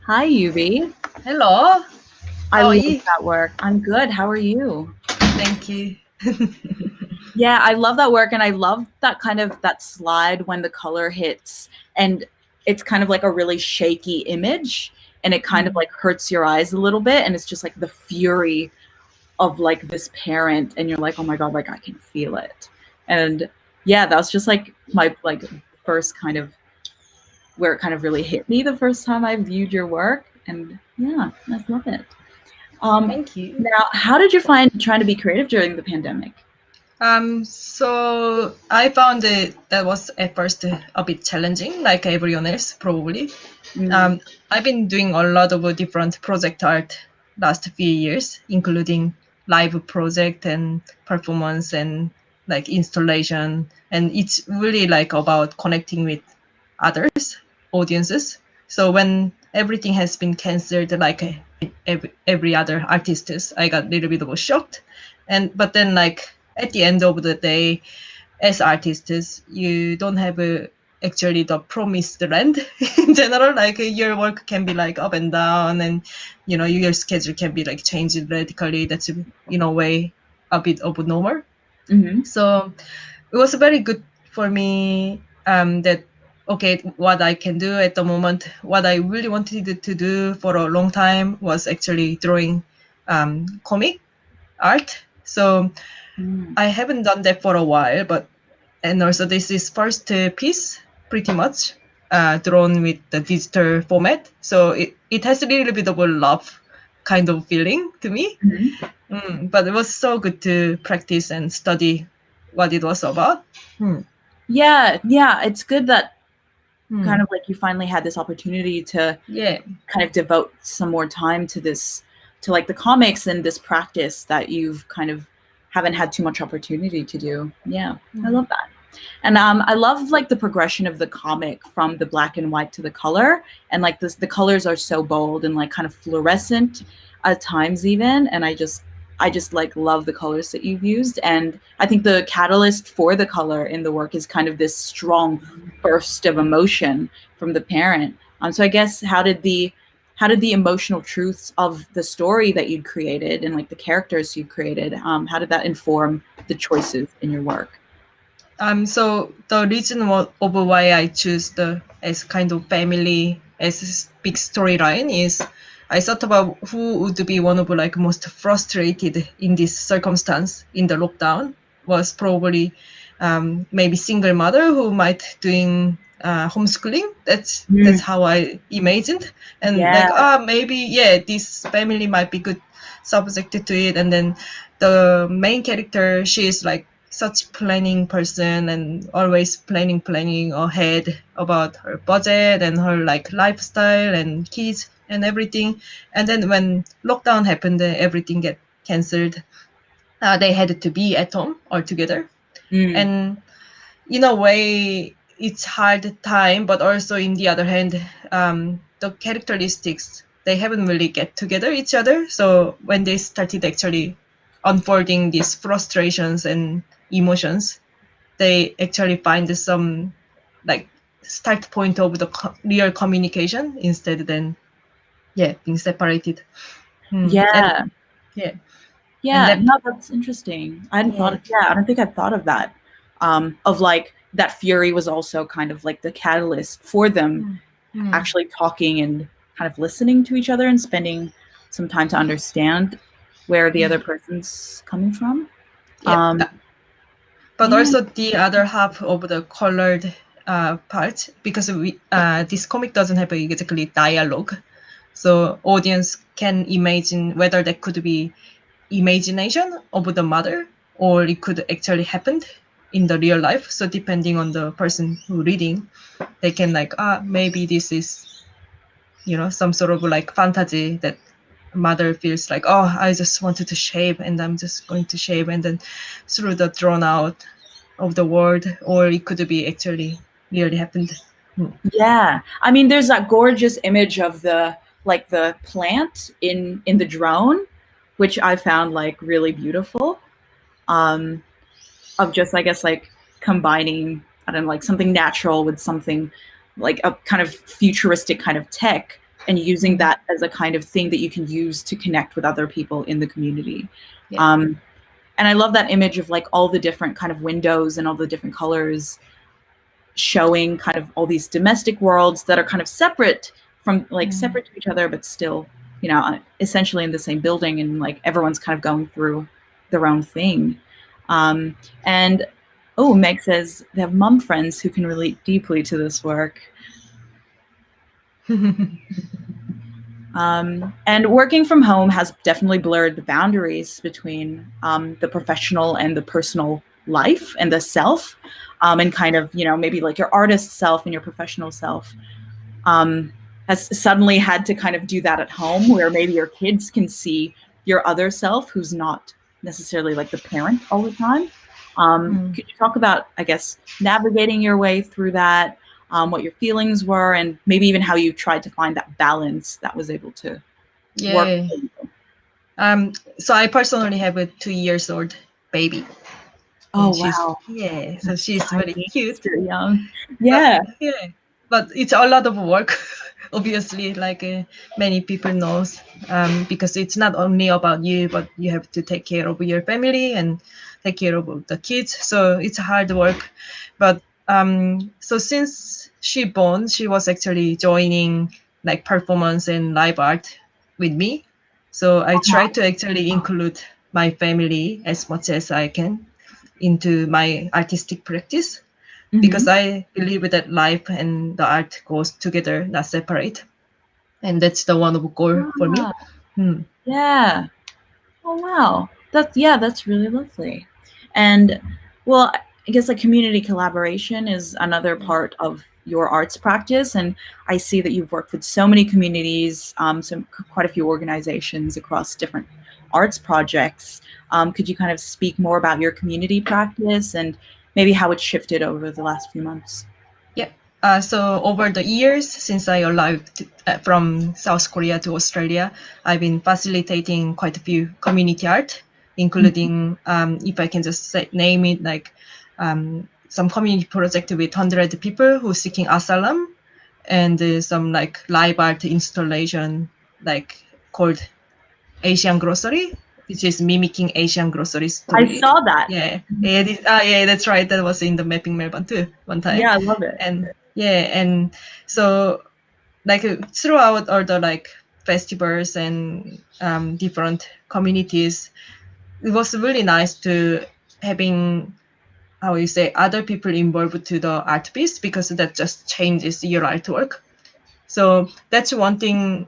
Hi, Youbi. Hello. I How are love you? that work. I'm good. How are you? Thank you. Yeah, I love that work, and I love that kind of that slide when the color hits, and it's kind of like a really shaky image, and it kind of like hurts your eyes a little bit, and it's just like the fury of like this parent, and you're like, oh my god, like I can feel it. And yeah, that was just like my like first kind of where it kind of really hit me the first time I viewed your work, and yeah, I love it. Thank you. Now, how did you find trying to be creative during the pandemic? So I found that was at first a bit challenging, like everyone else probably. I've been doing a lot of different project art last few years, including live project and performance and like installation, and it's really like about connecting with others, audiences. So when everything has been cancelled, like every other artist is, I got a little bit of shocked, but then like at the end of the day, as artists, you don't have actually the promised land in general. Like your work can be like up and down, and your schedule can be like changed radically. That's in a way a bit of normal. So it was very good for me that okay, what I can do at the moment, what I really wanted to do for a long time was actually drawing comic art. So I haven't done that for a while, and also this is first piece pretty much drawn with the digital format. So it has a little bit of a love kind of feeling to me. But it was so good to practice and study what it was about. Yeah, it's good that kind of like you finally had this opportunity to kind of devote some more time to this, to like the comics and this practice that you've kind of haven't had too much opportunity to do. Yeah, I love that. And I love like the progression of the comic from the black and white to the color, and like the colors are so bold and like kind of fluorescent at times even, and I just like love the colors that you've used. And I think the catalyst for the color in the work is kind of this strong burst of emotion from the parent. So I guess how did the emotional truths of the story that you'd created and like the characters you created, how did that inform the choices in your work? So the reason of why I choose the as kind of family as a big storyline is I thought about who would be one of like most frustrated in this circumstance in the lockdown was probably maybe single mother who might doing homeschooling. That's how I imagined, and maybe this family might be good subjected to it. And then the main character, she is like such planning person and always planning ahead about her budget and her like lifestyle and kids and everything. And then when lockdown happened, everything get cancelled. They had to be at home all together. And in a way, it's hard time, but also in the other hand, the characteristics, they haven't really get together each other. So when they started actually unfolding these frustrations and emotions, they actually find some like start point of the real communication instead than being separated. Yeah. And No, that's interesting. I hadn't thought of, I don't think I've thought of that. Of like that fury was also kind of like the catalyst for them actually talking and kind of listening to each other and spending some time to understand where the other person's coming from. But also the other half of the colored part, because this comic doesn't have exactly dialogue, so audience can imagine whether that could be imagination of the mother or it could actually happen in the real life. So depending on the person who reading, they can like maybe this is some sort of like fantasy that mother feels like, oh, I just wanted to shave and I'm just going to shave, and then through the drawn out of the word, or it could be actually really happened. Yeah, I mean, there's that gorgeous image of the plant in the drone, which I found like really beautiful, of just, I guess, like combining, I don't know, like something natural with something like a kind of futuristic kind of tech and using that as a kind of thing that you can use to connect with other people in the community. Yeah. And I love that image of like all the different kind of windows and all the different colors showing kind of all these domestic worlds that are kind of separate from like separate to each other, but still, you know, essentially in the same building, and like everyone's kind of going through their own thing. And Meg says they have mom friends who can relate deeply to this work. And working from home has definitely blurred the boundaries between the professional and the personal life and the self, and kind of, you know, maybe like your artist self and your professional self has suddenly had to kind of do that at home, where maybe your kids can see your other self who's not necessarily like the parent all the time. Could you talk about, I guess, navigating your way through that? What your feelings were, and maybe even how you tried to find that balance that was able to work for you. So I personally have a 2-year-old baby. Oh, wow. Yeah, so she's very cute. Still young. Yeah. But it's a lot of work, obviously, like many people knows, because it's not only about you, but you have to take care of your family and take care of the kids. So it's hard work. But so since she born, she was actually joining like performance and live art with me. So I try to actually include my family as much as I can into my artistic practice, because I believe that life and the art goes together, not separate. And that's the one of goal for me. Yeah. Oh, wow. That's really lovely. And well, I guess like community collaboration is another part of your arts practice. And I see that you've worked with so many communities, quite a few organizations across different arts projects. Could you kind of speak more about your community practice and maybe how it shifted over the last few months? Yeah. So over the years, since I arrived from South Korea to Australia, I've been facilitating quite a few community art, including, if I can just name it, like some community project with 100 people who seeking asylum, and some like live art installation like called Asian Grocery, which is mimicking Asian grocery store. I saw that. Yeah, that's right. That was in the Mapping Melbourne too one time. Yeah, I love it. And so like throughout all the like festivals and different communities, it was really nice to having, how you say, other people involved to the art piece, because that just changes your artwork. So that's one thing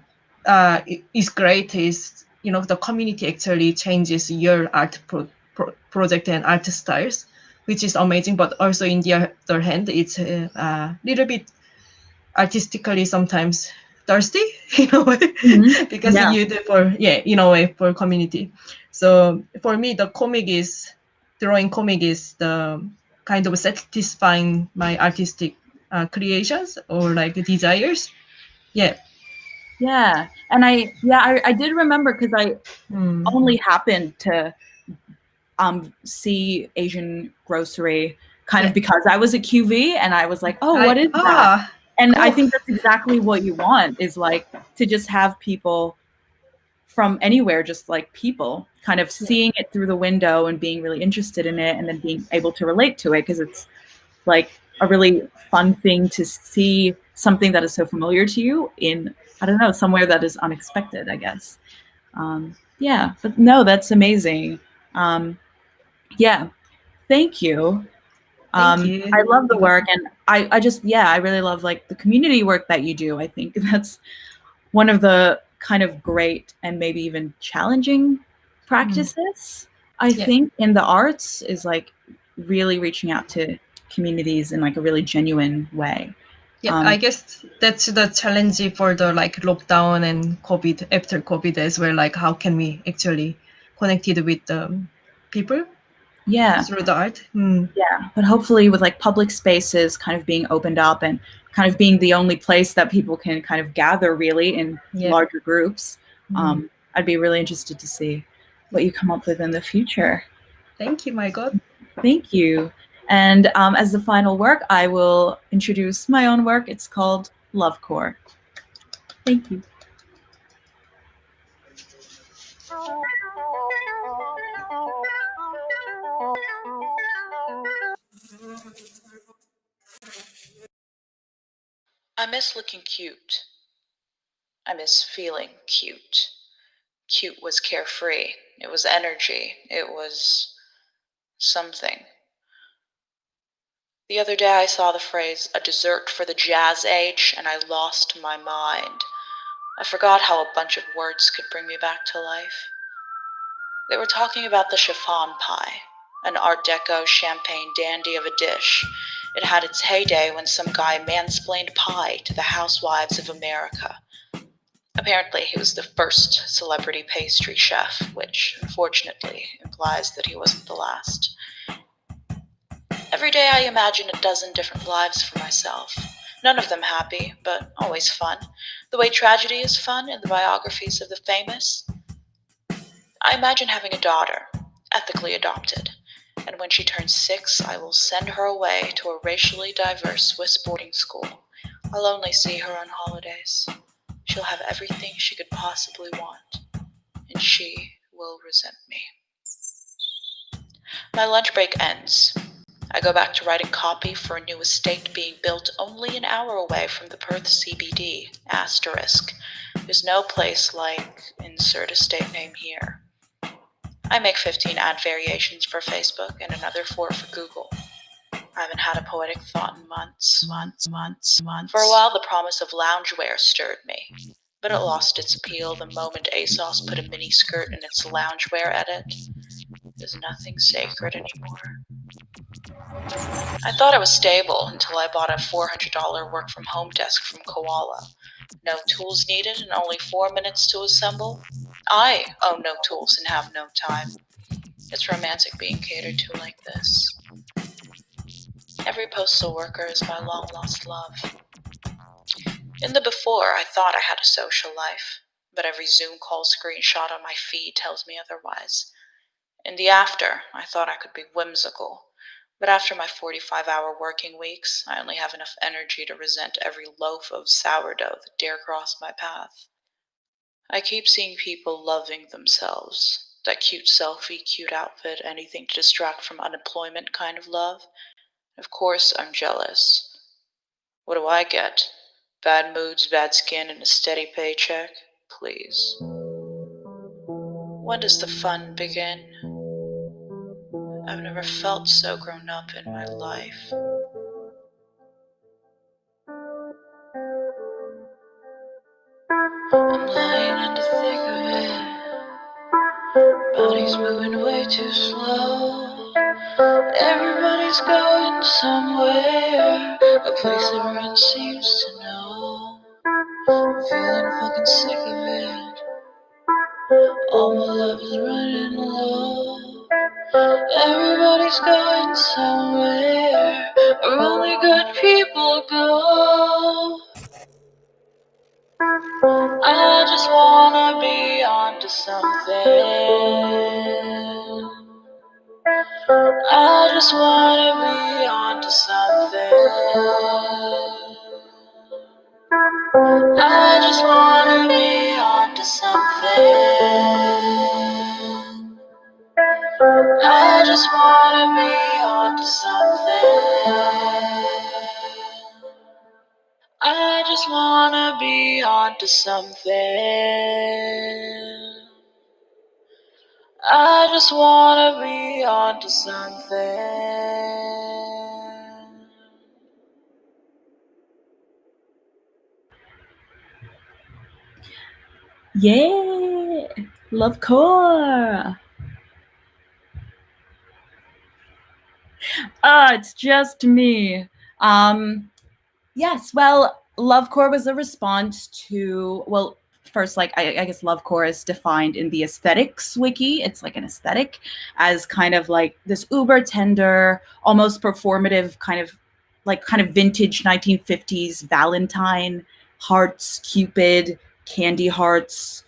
is great, is, you know, the community actually changes your art project and art styles, which is amazing. But also in the other hand, it's a little bit artistically sometimes thirsty, in a way, because you do in a way for community. So for me, drawing comic is the kind of satisfying my artistic creations or like desires. Yeah, and I did remember, because I only happened to see Asian Grocery kind of because I was a QV, and I was like, oh, what is that? And I think that's exactly what you want, is like to just have people from anywhere, just like people kind of seeing it through the window and being really interested in it, and then being able to relate to it, because it's like a really fun thing to see something that is so familiar to you in, I don't know, somewhere that is unexpected, I guess. But no, that's amazing. Thank you. Thank you. I love the work, and I really love like the community work that you do. I think that's one of the kind of great and maybe even challenging practices, I think, in the arts, is like really reaching out to communities in like a really genuine way. I guess that's the challenge for the like lockdown and COVID, after COVID as well. Like, how can we actually connect it with the people? Through the art. But hopefully with like public spaces kind of being opened up and kind of being the only place that people can kind of gather really in larger groups. I'd be really interested to see what you come up with in the future. Thank you, Margot. Thank you. And as the final work, I will introduce my own work. It's called Love Core. Thank you. I miss looking cute. I miss feeling cute. Cute was carefree. It was energy. It was something. The other day I saw the phrase, a dessert for the jazz age, and I lost my mind. I forgot how a bunch of words could bring me back to life. They were talking about the chiffon pie, an Art Deco champagne dandy of a dish. It had its heyday when some guy mansplained pie to the housewives of America. Apparently, he was the first celebrity pastry chef, which, unfortunately, implies that he wasn't the last. Every day I imagine a dozen different lives for myself. None of them happy, but always fun. The way tragedy is fun in the biographies of the famous. I imagine having a daughter, ethically adopted, and when she turns 6, I will send her away to a racially diverse Swiss boarding school. I'll only see her on holidays. She'll have everything she could possibly want, and she will resent me. My lunch break ends. I go back to writing copy for a new estate being built only an hour away from the Perth CBD, Asterisk. There's no place like insert estate name here. I make 15 ad variations for Facebook and another 4 for Google. I haven't had a poetic thought in months. For a while, the promise of loungewear stirred me, but it lost its appeal the moment ASOS put a mini skirt in its loungewear edit. There's nothing sacred anymore. I thought I was stable until I bought a $400 work-from-home desk from Koala. No tools needed and only 4 minutes to assemble. I own no tools and have no time. It's romantic being catered to like this. Every postal worker is my long-lost love. In the before, I thought I had a social life, but every Zoom call screenshot on my feed tells me otherwise. In the after, I thought I could be whimsical, but after my 45-hour working weeks, I only have enough energy to resent every loaf of sourdough that dare cross my path. I keep seeing people loving themselves, that cute selfie, cute outfit, anything to distract from unemployment kind of love. Of course, I'm jealous. What do I get? Bad moods, bad skin, and a steady paycheck? Please. When does the fun begin? I've never felt so grown up in my life. I'm lying in the thick of it. Body's moving way too slow. Everybody's going somewhere, a place everyone seems to know. I'm feeling fucking sick of it. All my love is running low. Everybody's going somewhere where only good people go. I just wanna be onto something. I just wanna be onto something. I just wanna be onto something. I just wanna be onto something. I just wanna be onto something. I just wanna be onto something. Yeah, love core. It's just me. Yes, well, Lovecore was a response to, well, first, like, I guess Lovecore is defined in the aesthetics wiki. It's like an aesthetic as kind of like this uber tender, almost performative kind of vintage 1950s Valentine, hearts, Cupid, candy hearts,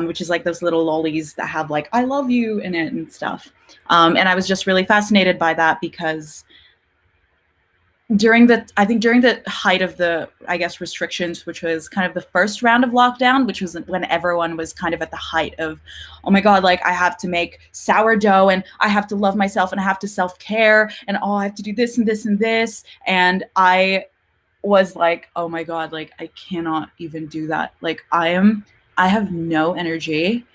which is like those little lollies that have like, I love you in it and stuff. And I was just really fascinated by that because during the height of the, I guess, restrictions, which was kind of the first round of lockdown, which was when everyone was kind of at the height of, oh my God, like I have to make sourdough and I have to love myself and I have to self-care and I have to do this and this and this. And I was like, oh my God, like I cannot even do that. Like I have no energy.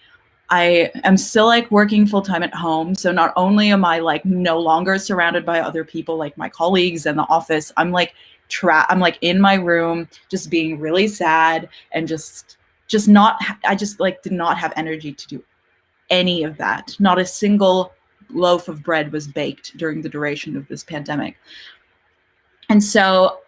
I am still like working full time at home. So not only am I like no longer surrounded by other people, like my colleagues in the office, I'm like I'm like in my room, just being really sad and just not, I just like did not have energy to do any of that. Not a single loaf of bread was baked during the duration of this pandemic. And so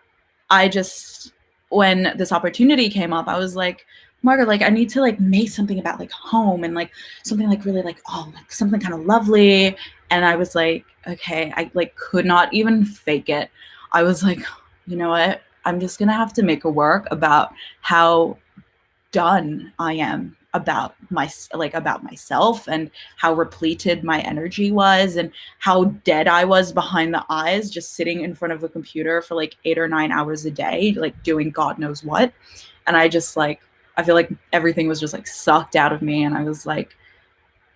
when this opportunity came up, I was like, Margot, like I need to like make something about like home and like something like really like, oh, like something kind of lovely. And I was like, okay, I like could not even fake it. I was like, you know what? I'm just gonna have to make a work about how done I am about myself and how repleted my energy was and how dead I was behind the eyes, just sitting in front of a computer for like 8 or 9 hours a day, like doing God knows what. And I just like, I feel like everything was just like sucked out of me. And I was like,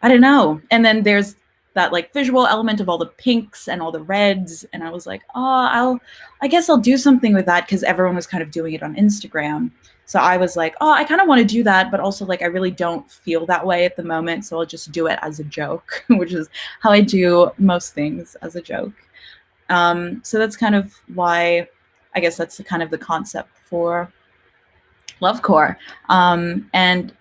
I don't know. And then there's that like visual element of all the pinks and all the reds. And I was like, oh, I guess I'll do something with that because everyone was kind of doing it on Instagram. So I was like, oh, I kind of want to do that, but also like I really don't feel that way at the moment. So I'll just do it as a joke, which is how I do most things, as a joke. So that's kind of why, I guess that's the kind of the concept for Lovecore. And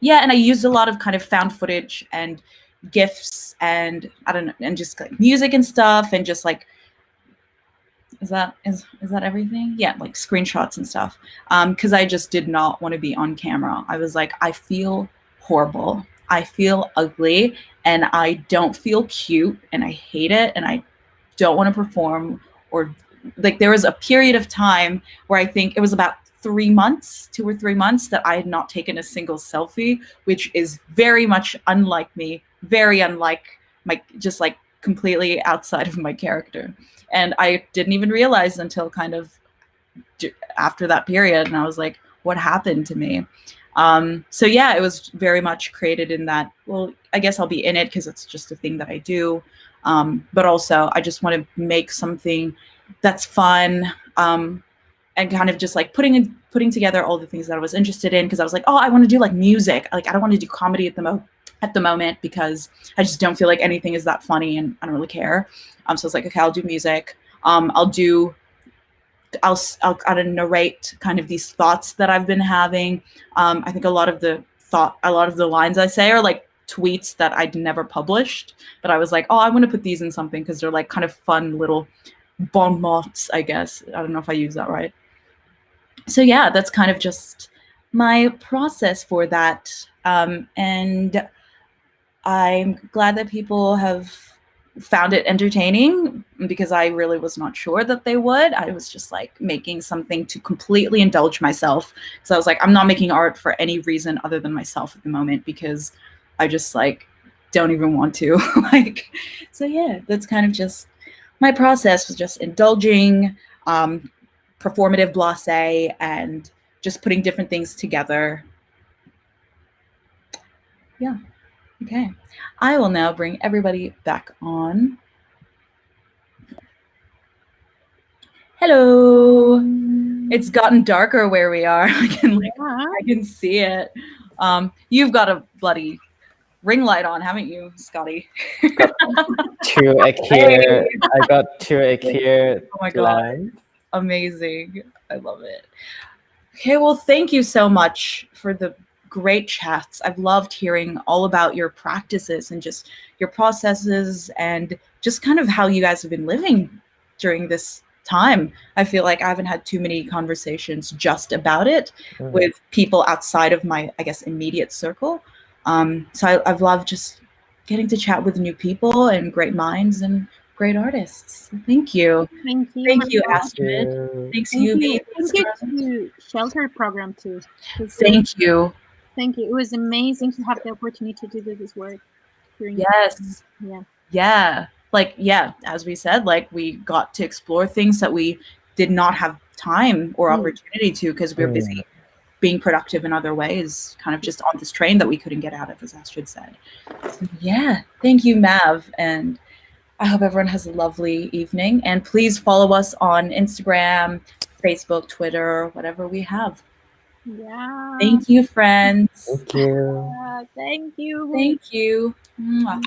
yeah, and I used a lot of kind of found footage and GIFs and I don't know, and just like music and stuff, and just like, is that everything? Yeah, like screenshots and stuff. Because I just did not want to be on camera. I was like, I feel horrible. I feel ugly, and I don't feel cute, and I hate it, and I don't want to perform. Or like there was a period of time where I think it was about 2 or 3 months that I had not taken a single selfie, which is very much unlike me, very unlike my, just like completely outside of my character. And I didn't even realize until kind of after that period. And I was like, what happened to me? So yeah, it was very much created in that, well, I guess I'll be in it because it's just a thing that I do. But also I just want to make something that's fun. And kind of just like putting together all the things that I was interested in, because I was like, oh, I want to do like music. Like I don't want to do comedy at the moment because I just don't feel like anything is that funny and I don't really care. So I was like, okay, I'll do music. I'll narrate kind of these thoughts that I've been having. I think a lot of the lines I say are like tweets that I'd never published, but I was like, oh, I want to put these in something because they're like kind of fun little bon mots, I guess. I don't know if I use that right. So yeah, that's kind of just my process for that. And I'm glad that people have found it entertaining, because I really was not sure that they would. I was just like making something to completely indulge myself. So I was like, I'm not making art for any reason other than myself at the moment, because I just like don't even want to. Like, so yeah, that's kind of just my process, was just indulging, performative blasé, and just putting different things together. Yeah. Okay. I will now bring everybody back on. Hello. It's gotten darker where we are. I can see it. You've got a bloody ring light on, haven't you, Scotty? I got two IKEA. Oh my God. Amazing. I love it. Okay, well, thank you so much for the great chats. I've loved hearing all about your practices and just your processes and just kind of how you guys have been living during this time. I feel like I haven't had too many conversations just about it with people outside of my, I guess, immediate circle. So I've loved just getting to chat with new people and great minds and great artists. So thank you. Thank you. Thank you, Astrid. Thanks, Youbi. Thank you to Shelter Program too. Thank you. Thank you. It was amazing to have the opportunity to do this work. Yes. Yeah. Yeah. like, yeah, as we said, like we got to explore things that we did not have time or opportunity to because we were busy being productive in other ways, kind of just on this train that we couldn't get out of, as Astrid said. So yeah, thank you, Mav. And I hope everyone has a lovely evening. And please follow us on Instagram, Facebook, Twitter, whatever we have. Yeah. Thank you, friends. Thank you. Thank you. Thank you. Mwah.